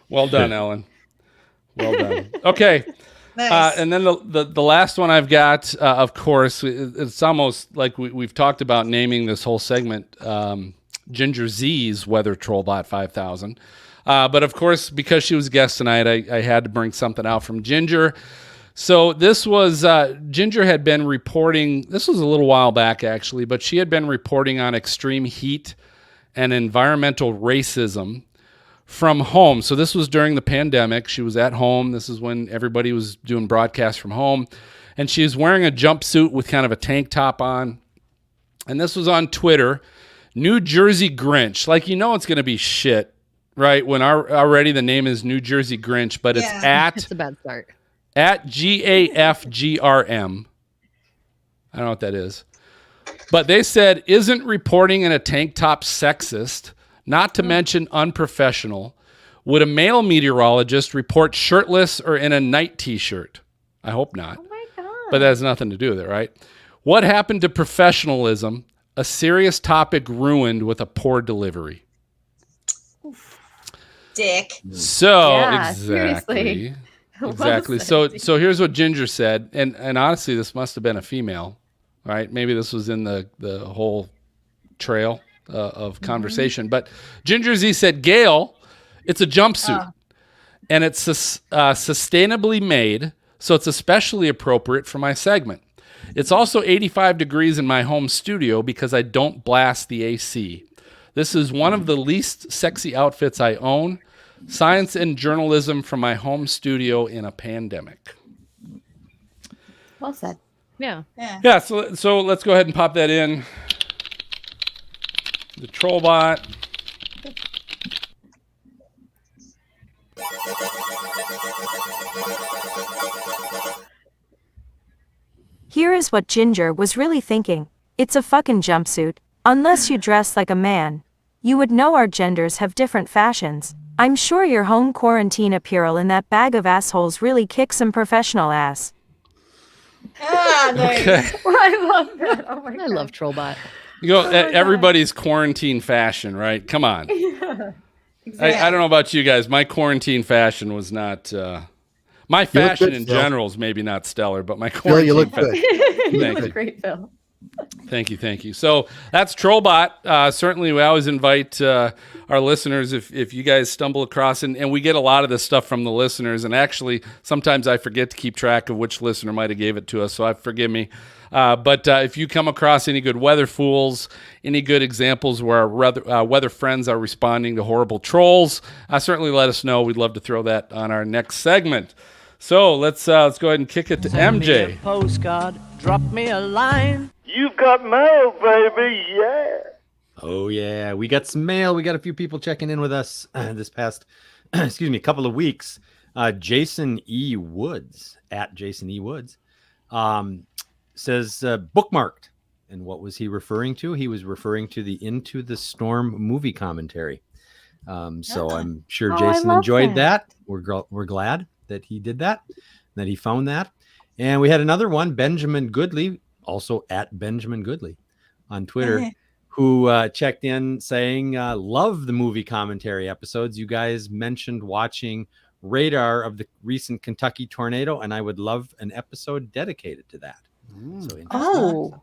Well done, Ellen. Well done. Okay. Nice. And then the last one I've got, of course, it's almost like we've talked about naming this whole segment Ginger Z's Weather Trollbot 5000. But of course, because she was a guest tonight, I had to bring something out from Ginger. So this was, Ginger had been reporting, this was a little while back actually, but she had been reporting on extreme heat and environmental racism from home. So this was during the pandemic. She was at home. This is when everybody was doing broadcasts from home. And she was wearing a jumpsuit with kind of a tank top on. And this was on Twitter. New Jersey Grinch. Like, it's going to be shit, right? When already the name is New Jersey Grinch, but it's It's a bad start. at GAFGRM. I don't know what that is. But they said, isn't reporting in a tank top sexist, not to mention unprofessional? Would a male meteorologist report shirtless or in a night t-shirt? I hope not. Oh my God. But that has nothing to do with it, right? What happened to professionalism? A serious topic ruined with a poor delivery. Dick. So, Yeah, exactly. seriously. Exactly. So here's what Ginger said. And honestly, this must have been a female, right? Maybe this was in the whole trail of conversation. But Ginger Z said, Gail, it's a jumpsuit. And it's sustainably made, so it's especially appropriate for my segment. It's also 85 degrees in my home studio because I don't blast the AC. This is one of the least sexy outfits I own. Science and journalism from my home studio in a pandemic. Well said. Yeah. Yeah, so let's go ahead and pop that in. The Trollbot. Here is what Ginger was really thinking. It's a fucking jumpsuit. Unless you dress like a man, you would know our genders have different fashions. I'm sure your home quarantine apparel in that bag of assholes really kicks some professional ass. Nice. Okay. I love that. Oh my God. I love Trollbot. Everybody's quarantine fashion, right? Come on. Yeah, exactly. I don't know about you guys. My quarantine fashion was not... my fashion good, in Phil. general is maybe not stellar, but my Phil, quarantine you look fashion... good. You Thank look you. great, Phil. Thank you. So that's Trollbot. Certainly, we always invite our listeners if you guys stumble across, and we get a lot of this stuff from the listeners. And actually, sometimes I forget to keep track of which listener might have gave it to us, so forgive me. But if you come across any good weather fools, any good examples where our weather friends are responding to horrible trolls, certainly let us know. We'd love to throw that on our next segment. So let's go ahead and kick it to Send me MJ. a postcard, drop me a line. You've got mail, baby, yeah. Oh, yeah. We got some mail. We got a few people checking in with us this past, couple of weeks. Jason E. Woods, at Jason E. Woods, says bookmarked. And what was he referring to? He was referring to the Into the Storm movie commentary. So I'm sure Jason enjoyed that. We're glad that he did that, that he found that. And we had another one, Benjamin Goodley, also at Benjamin Goodley on Twitter, who checked in saying, love the movie commentary episodes. You guys mentioned watching radar of the recent Kentucky tornado, and I would love an episode dedicated to that. So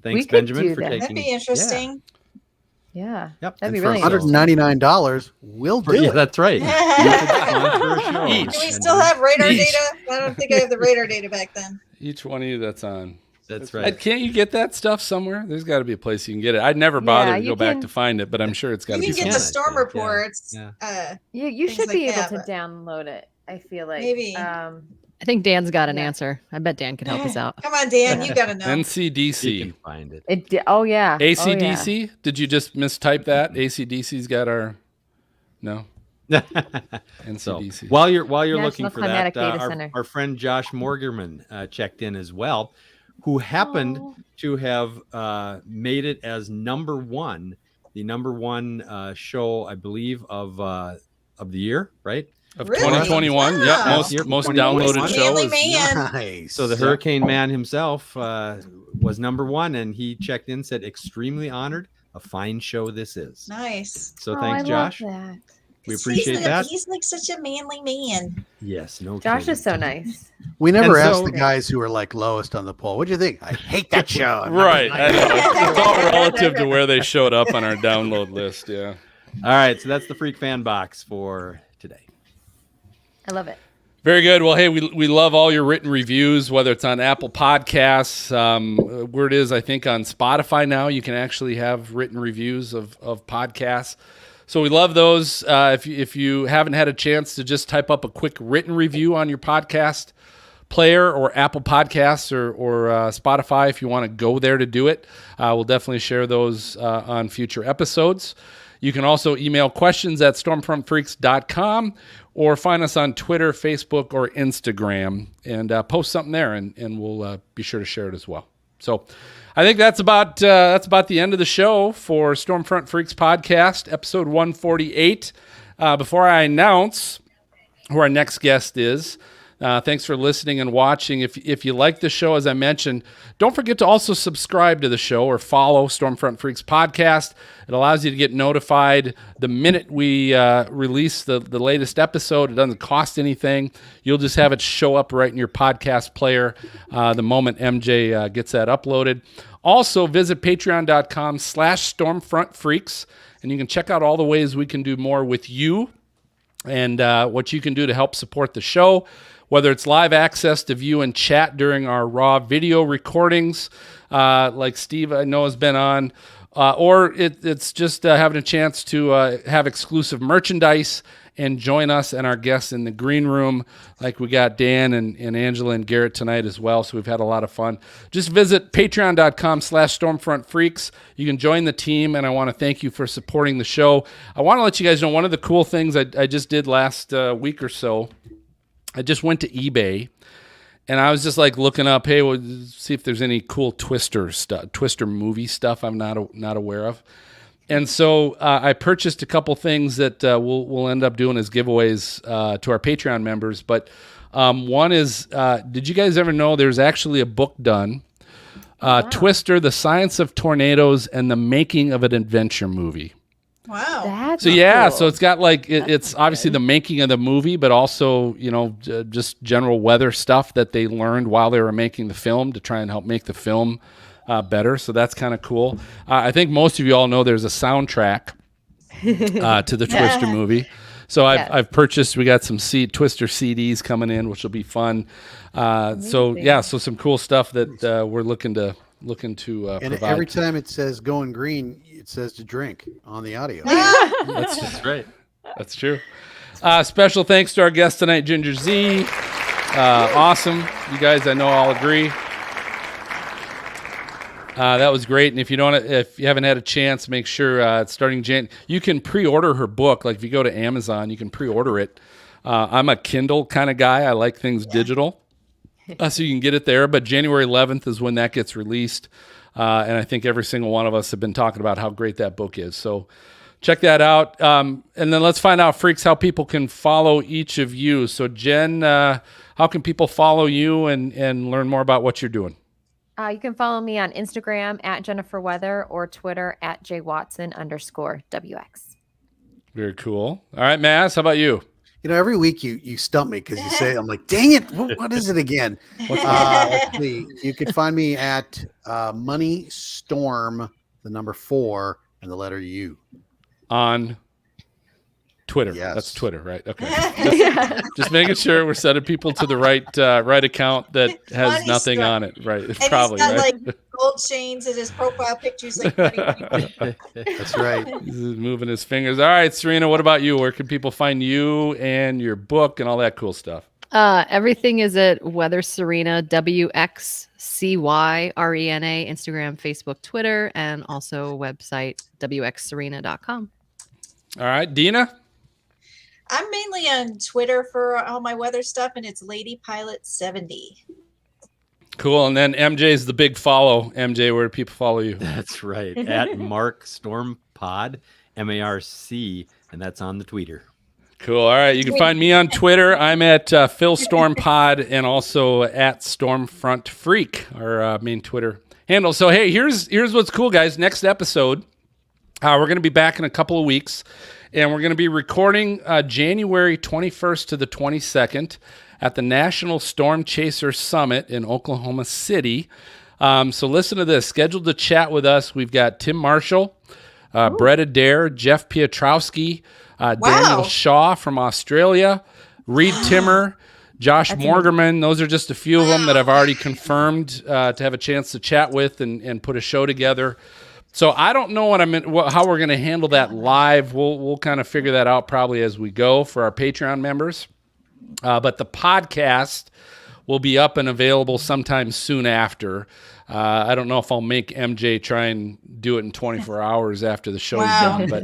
thanks, Benjamin, for taking. That'd be interesting. Yeah. Yep. That'd be for really $199, we'll do Yeah, it. that's right. Do we still have radar data? I don't think I have the radar data back then. Each one of you that's on. That's right. Can't you get that stuff somewhere? There's got to be a place you can get it. I'd never bothered to go back to find it, but I'm sure it's got to be You can get somewhere. the storm reports. You should be like able that, to download it. I feel like Maybe. I think Dan's got an answer. I bet Dan could help us out. Come on, Dan, you gotta know. NCDC. You can find it. Oh yeah. ACDC? Did you just mistype that? ACDC's got our... No. NCDC. So, while you're National looking for Climatic that, Data Center. our friend Josh Morgerman checked in as well, who happened to have made it as number one, the number one show, I believe, of the year, right? Of 2021, yeah, most downloaded show is nice. So the Hurricane Man himself was number one, and he checked in, said, "Extremely honored. A fine show this is." Nice. So thanks, Josh. We appreciate that. He's like such a manly man. Yes, no. Josh kidding. is so nice. We never And asked so- the guys who were like lowest on the poll. What'd you think? I hate that show. Right. I know. It's all relative to where they showed up on our download list, yeah. All right, so that's the Freak Fan Box for today. I love it. Very good. Well, hey, we love all your written reviews, whether it's on Apple Podcasts, where it is, I think, on Spotify now. You can actually have written reviews of podcasts. So we love those. If you haven't had a chance to just type up a quick written review on your podcast player or Apple Podcasts or Spotify, if you want to go there to do it, we'll definitely share those on future episodes. You can also email questions at stormfrontfreaks.com or find us on Twitter, Facebook, or Instagram and post something there, and we'll be sure to share it as well. So I think that's about the end of the show for Stormfront Freaks podcast, episode 148. Before I announce who our next guest is, thanks for listening and watching. If you like the show, as I mentioned, don't forget to also subscribe to the show or follow Stormfront Freaks podcast. It allows you to get notified the minute we release the latest episode. It doesn't cost anything. You'll just have it show up right in your podcast player the moment MJ gets that uploaded. Also, visit patreon.com/stormfrontfreaks, and you can check out all the ways we can do more with you and what you can do to help support the show, whether it's live access to view and chat during our raw video recordings, like Steve I know has been on, or it's just having a chance to have exclusive merchandise and join us and our guests in the green room, like we got Dan and Angela and Garrett tonight as well. So we've had a lot of fun. Just visit patreon.com/stormfrontfreaks. You can join the team, and I want to thank you for supporting the show. I want to let you guys know one of the cool things I just did last week or so. I just went to eBay, and I was just like looking up, hey, we'll see if there's any cool Twister movie stuff I'm not aware of. And so I purchased a couple things that we'll end up doing as giveaways to our Patreon members. But one is, did you guys ever know there's actually a book done, Twister, The Science of Tornadoes and the Making of an Adventure Movie? Wow. That's So yeah, cool. so it's got like it's obviously the making of the movie, but also just general weather stuff that they learned while they were making the film to try and help make the film better. So that's kind of cool. I think most of you all know there's a soundtrack to the Twister movie. So I've purchased. We got some Twister CDs coming in, which will be fun. So some cool stuff that we're looking to And provide. every time it says going green, it says to drink on the audio. That's right. That's true. Special thanks to our guest tonight, Ginger Z. Awesome. You guys, I know all agree. That was great. And if you haven't had a chance, make sure it's starting Jan. You can pre-order her book. Like if you go to Amazon, you can pre-order it. I'm a Kindle kind of guy. I like things digital. So you can get it there. But January 11th is when that gets released. And I think every single one of us have been talking about how great that book is. So check that out. And then let's find out, Freaks, how people can follow each of you. So Jen, how can people follow you and learn more about what you're doing? You can follow me on Instagram at Jennifer Weather or Twitter at JWatson_WX. Very cool. All right, Maz, how about you? Every week you stump me because you say, I'm like, dang it, what is it again? Let's see. You can find me at Money Storm, the number 4 and the letter U. On Twitter. Yes. That's Twitter, right? Okay. Just making sure we're sending people to the right account that has Money nothing Storm. on it. Right. And Probably, he's got right? like gold chains in his profile pictures. Like, That's right. He's moving his fingers. All right, Serena, what about you? Where can people find you and your book and all that cool stuff? Everything is at Weather Serena, WXCYRENA, Instagram, Facebook, Twitter, and also website wxserena.com. All right, Dina? I'm mainly on Twitter for all my weather stuff, and it's Lady Pilot 70. Cool. And then MJ's the big follow. MJ, where do people follow you? That's right. At Mark Storm Pod, MARC, and that's on the Tweeter. Cool. All right. You can find me on Twitter. I'm at Phil Storm Pod and also at Stormfront Freak, our main Twitter handle. So, hey, here's what's cool, guys. Next episode, we're going to be back in a couple of weeks, and we're going to be recording January 21st to the 22nd at the National Storm Chaser Summit in Oklahoma City. So listen to this. Scheduled to chat with us, we've got Tim Marshall, Brett Adair, Jeff Piotrowski, Daniel Shaw from Australia, Reed Timmer, Josh That's Morgerman. Those are just a few of them that I've already confirmed to have a chance to chat with and put a show together. So I don't know how we're going to handle that live. We'll kind of figure that out probably as we go for our Patreon members. But the podcast will be up and available sometime soon after. I don't know if I'll make MJ try and do it in 24 hours after the show's done, but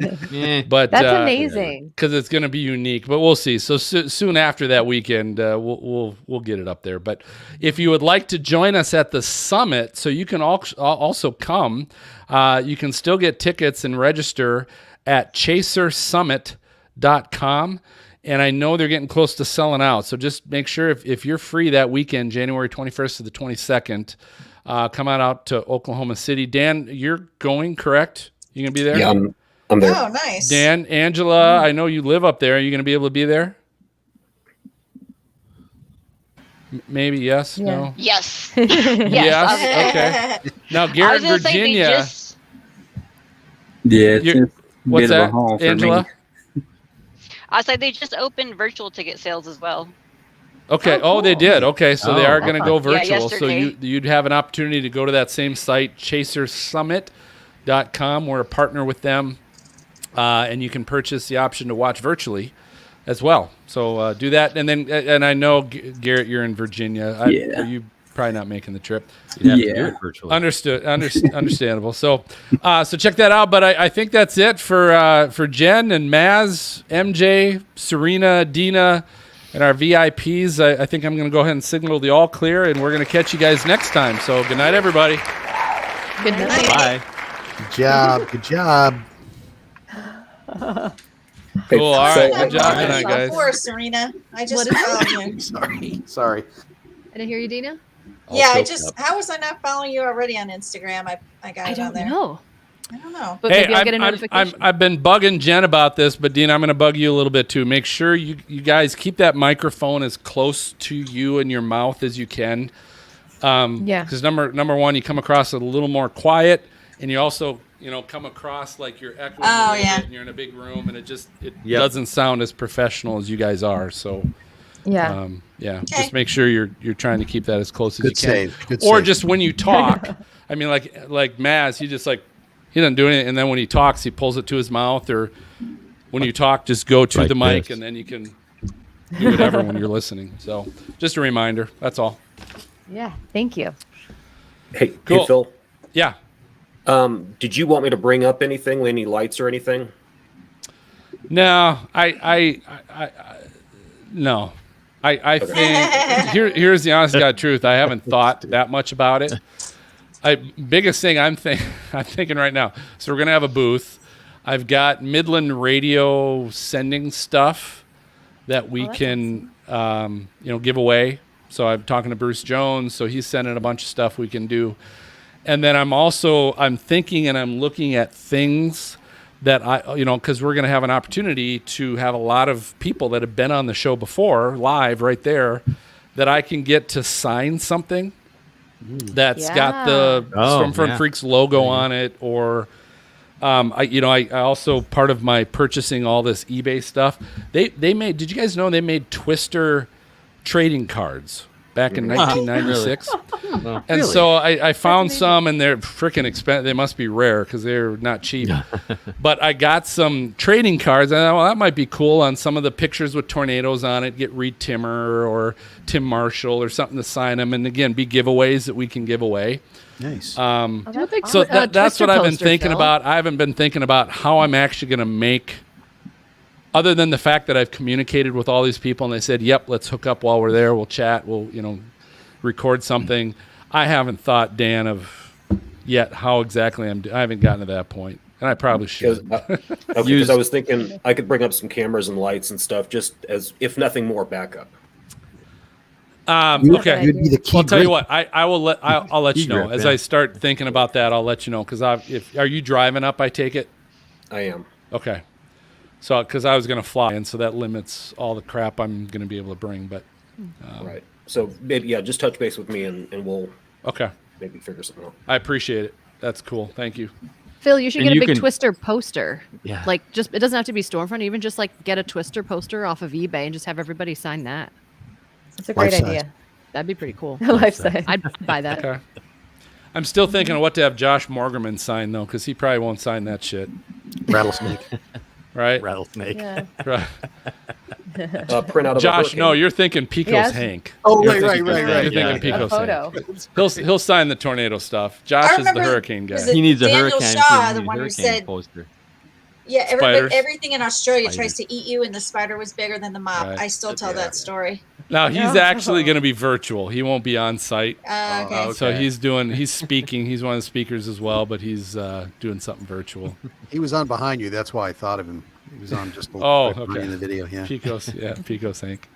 That's amazing because it's going to be unique. But we'll see. So soon after that weekend, we'll get it up there. But if you would like to join us at the summit, so you can also come, you can still get tickets and register at chasersummit.com. And I know they're getting close to selling out. So just make sure if you're free that weekend, January 21st to the 22nd, come out to Oklahoma City. Dan, you're going, correct? You going to be there? Yeah, I'm there. Oh, nice. Dan, Angela, I know you live up there. Are you going to be able to be there? Maybe yes, no? Yes. Yes, okay. Now, Garrett, Virginia. Yeah, it's a what's bit of a that, haul for Angela? me. I said they just opened virtual ticket sales as well. Okay. Oh, they did. Okay, so they are going to go virtual. So yesterday. you'd have an opportunity to go to that same site, chasersummit.com. We're a partner with them, and you can purchase the option to watch virtually as well. So do that, and then I know Garrett, you're in Virginia. Yeah. You probably not making the trip. You'd have to do it virtually. Understood. Understandable. So check that out. But I think that's it for Jen and Maz, MJ, Serena, Dina, and our VIPs. I think I'm going to go ahead and signal the all clear, and we're going to catch you guys next time. So good night, everybody. Good night. Bye. Good job. Good job. Cool. All right. So- Good job tonight, guys. Before, Serena. I just What is followed you. Sorry. I didn't hear you, Dina. Yeah, choked up. how was I not following you already on Instagram? I got I it on don't there. know. I don't know. But maybe I'll get a notification. I've been bugging Jen about this, but Dean, I'm going to bug you a little bit too. Make sure you guys keep that microphone as close to you and your mouth as you can. Yeah. Because number one, you come across a little more quiet, and you also come across like you're echoing a little bit, and you're in a big room, and it doesn't sound as professional as you guys are. So. Yeah. Just make sure you're trying to keep that as close as you can. Good or save. just when you talk, I mean, like Maz, he doesn't do anything, and then when he talks, he pulls it to his mouth, or when you talk, just go to Like the mic, this. and then you can do whatever when you're listening. So just a reminder. That's all. Yeah. Thank you. Hey, Cool. hey, Phil. Yeah. Did you want me to bring up anything, any lights or anything? No, no. I think here's the honest God truth. I haven't thought that much about it. Biggest thing I'm thinking right now. So we're gonna have a booth. I've got Midland Radio sending stuff that we can give away. So I'm talking to Bruce Jones. So he's sending a bunch of stuff we can do. And then I'm thinking and I'm looking at things that because we're going to have an opportunity to have a lot of people that have been on the show before live right there that I can get to sign something that's got the Stormfront Freaks logo on it, or I also, part of my purchasing all this eBay stuff, they made, did you guys know they made Twister trading cards back in 1996? Well, and so I found some, and they're freaking expensive. They must be rare because they're not cheap. But I got some trading cards, and I thought, well, that might be cool on some of the pictures with tornadoes on it. Get Reed Timmer or Tim Marshall or something to sign them, and again, be giveaways that we can give away. Nice. So that's what I've been thinking about. I haven't been thinking about how I'm actually going to make, other than the fact that I've communicated with all these people and they said, yep, let's hook up while we're there. We'll chat. We'll, record something. I haven't thought, Dan, of yet how exactly I haven't gotten to that point. And I probably should. Because I was thinking I could bring up some cameras and lights and stuff, just as, if nothing more, backup. Okay. You'd be the key I'll tell you grip. what. I'll let you know grip, as yeah. I start thinking about that. I'll let you know because are you driving up? I take it. I am. Okay. So because I was going to fly, and so that limits all the crap I'm going to be able to bring. But Right. So maybe just touch base with me and we'll maybe figure something out. I appreciate it. That's cool. Thank you. Phil, you should And get a you big can- Twister poster. Yeah. Like, it doesn't have to be Stormfront. Even just like get a Twister poster off of eBay and just have everybody sign that. It's a great Life-size. idea. That'd be pretty cool. Life size. I'd buy that. Okay. I'm still thinking of what to have Josh Morgerman sign though, because he probably won't sign that shit. Rattlesnake. Right? Rattlesnake. Yeah. Right. Print out of a Josh, hurricane. no, you're thinking Pico's Yes. Hank. Oh, You're right. thinking A Pico's photo. Hank. He'll sign the tornado stuff. Josh is the remember- hurricane guy. was it He needs a Daniel hurricane. Shaw, he the needs a one who hurricane said- poster. Yeah, Spiders. everything in Australia tries Spiders. to eat you, and the spider was bigger than the mop. Right. I still tell that story. Now he's No. actually going to be virtual. He won't be on site. Okay. So he's speaking. He's one of the speakers as well, but he's doing something virtual. He was on behind you. That's why I thought of him. He was on just a Oh, little bit behind okay. in the video. Yeah. Pico's Hank.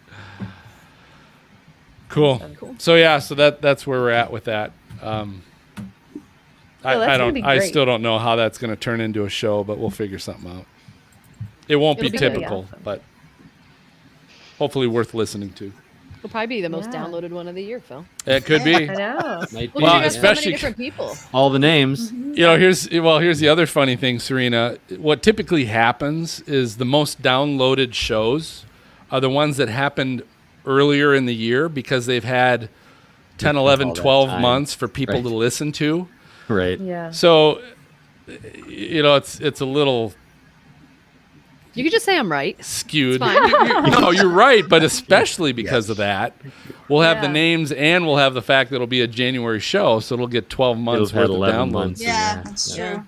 Cool. So that's where we're at with that. that's I gonna be I great. still don't know how that's going to turn into a show, but we'll figure something out. It won't be It'll be good. typical, Awesome. but hopefully worth listening to. It'll probably be the most Yeah. downloaded one of the year, Phil. It could be. I know. Might Well, be, Well, you got so many especially- different people. all the names. Here's the other funny thing, Serena. What typically happens is the most downloaded shows are the ones that happened earlier in the year because they've had 10, 11, all that 12 time. months for people Right. to listen to. Right. Yeah. So, it's a little You could just say I'm right. skewed. It's fine. No, you're right, but especially because of that, we'll have the Yeah. names and we'll have the fact that it'll be a January show, so it'll get 12 months It'll have worth of 11 downloads. months. Yeah, that's true.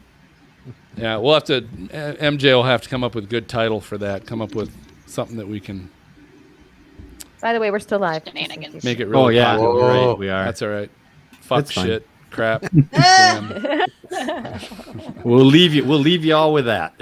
Yeah, we'll have to. MJ will have to come up with a good title for that. Come up with something that we can By the way, we're still live. Shenanigans. make it really Oh yeah, popular. Whoa. right. We are. That's all right. Fuck That's fine. shit, crap. Damn. We'll leave you all with that.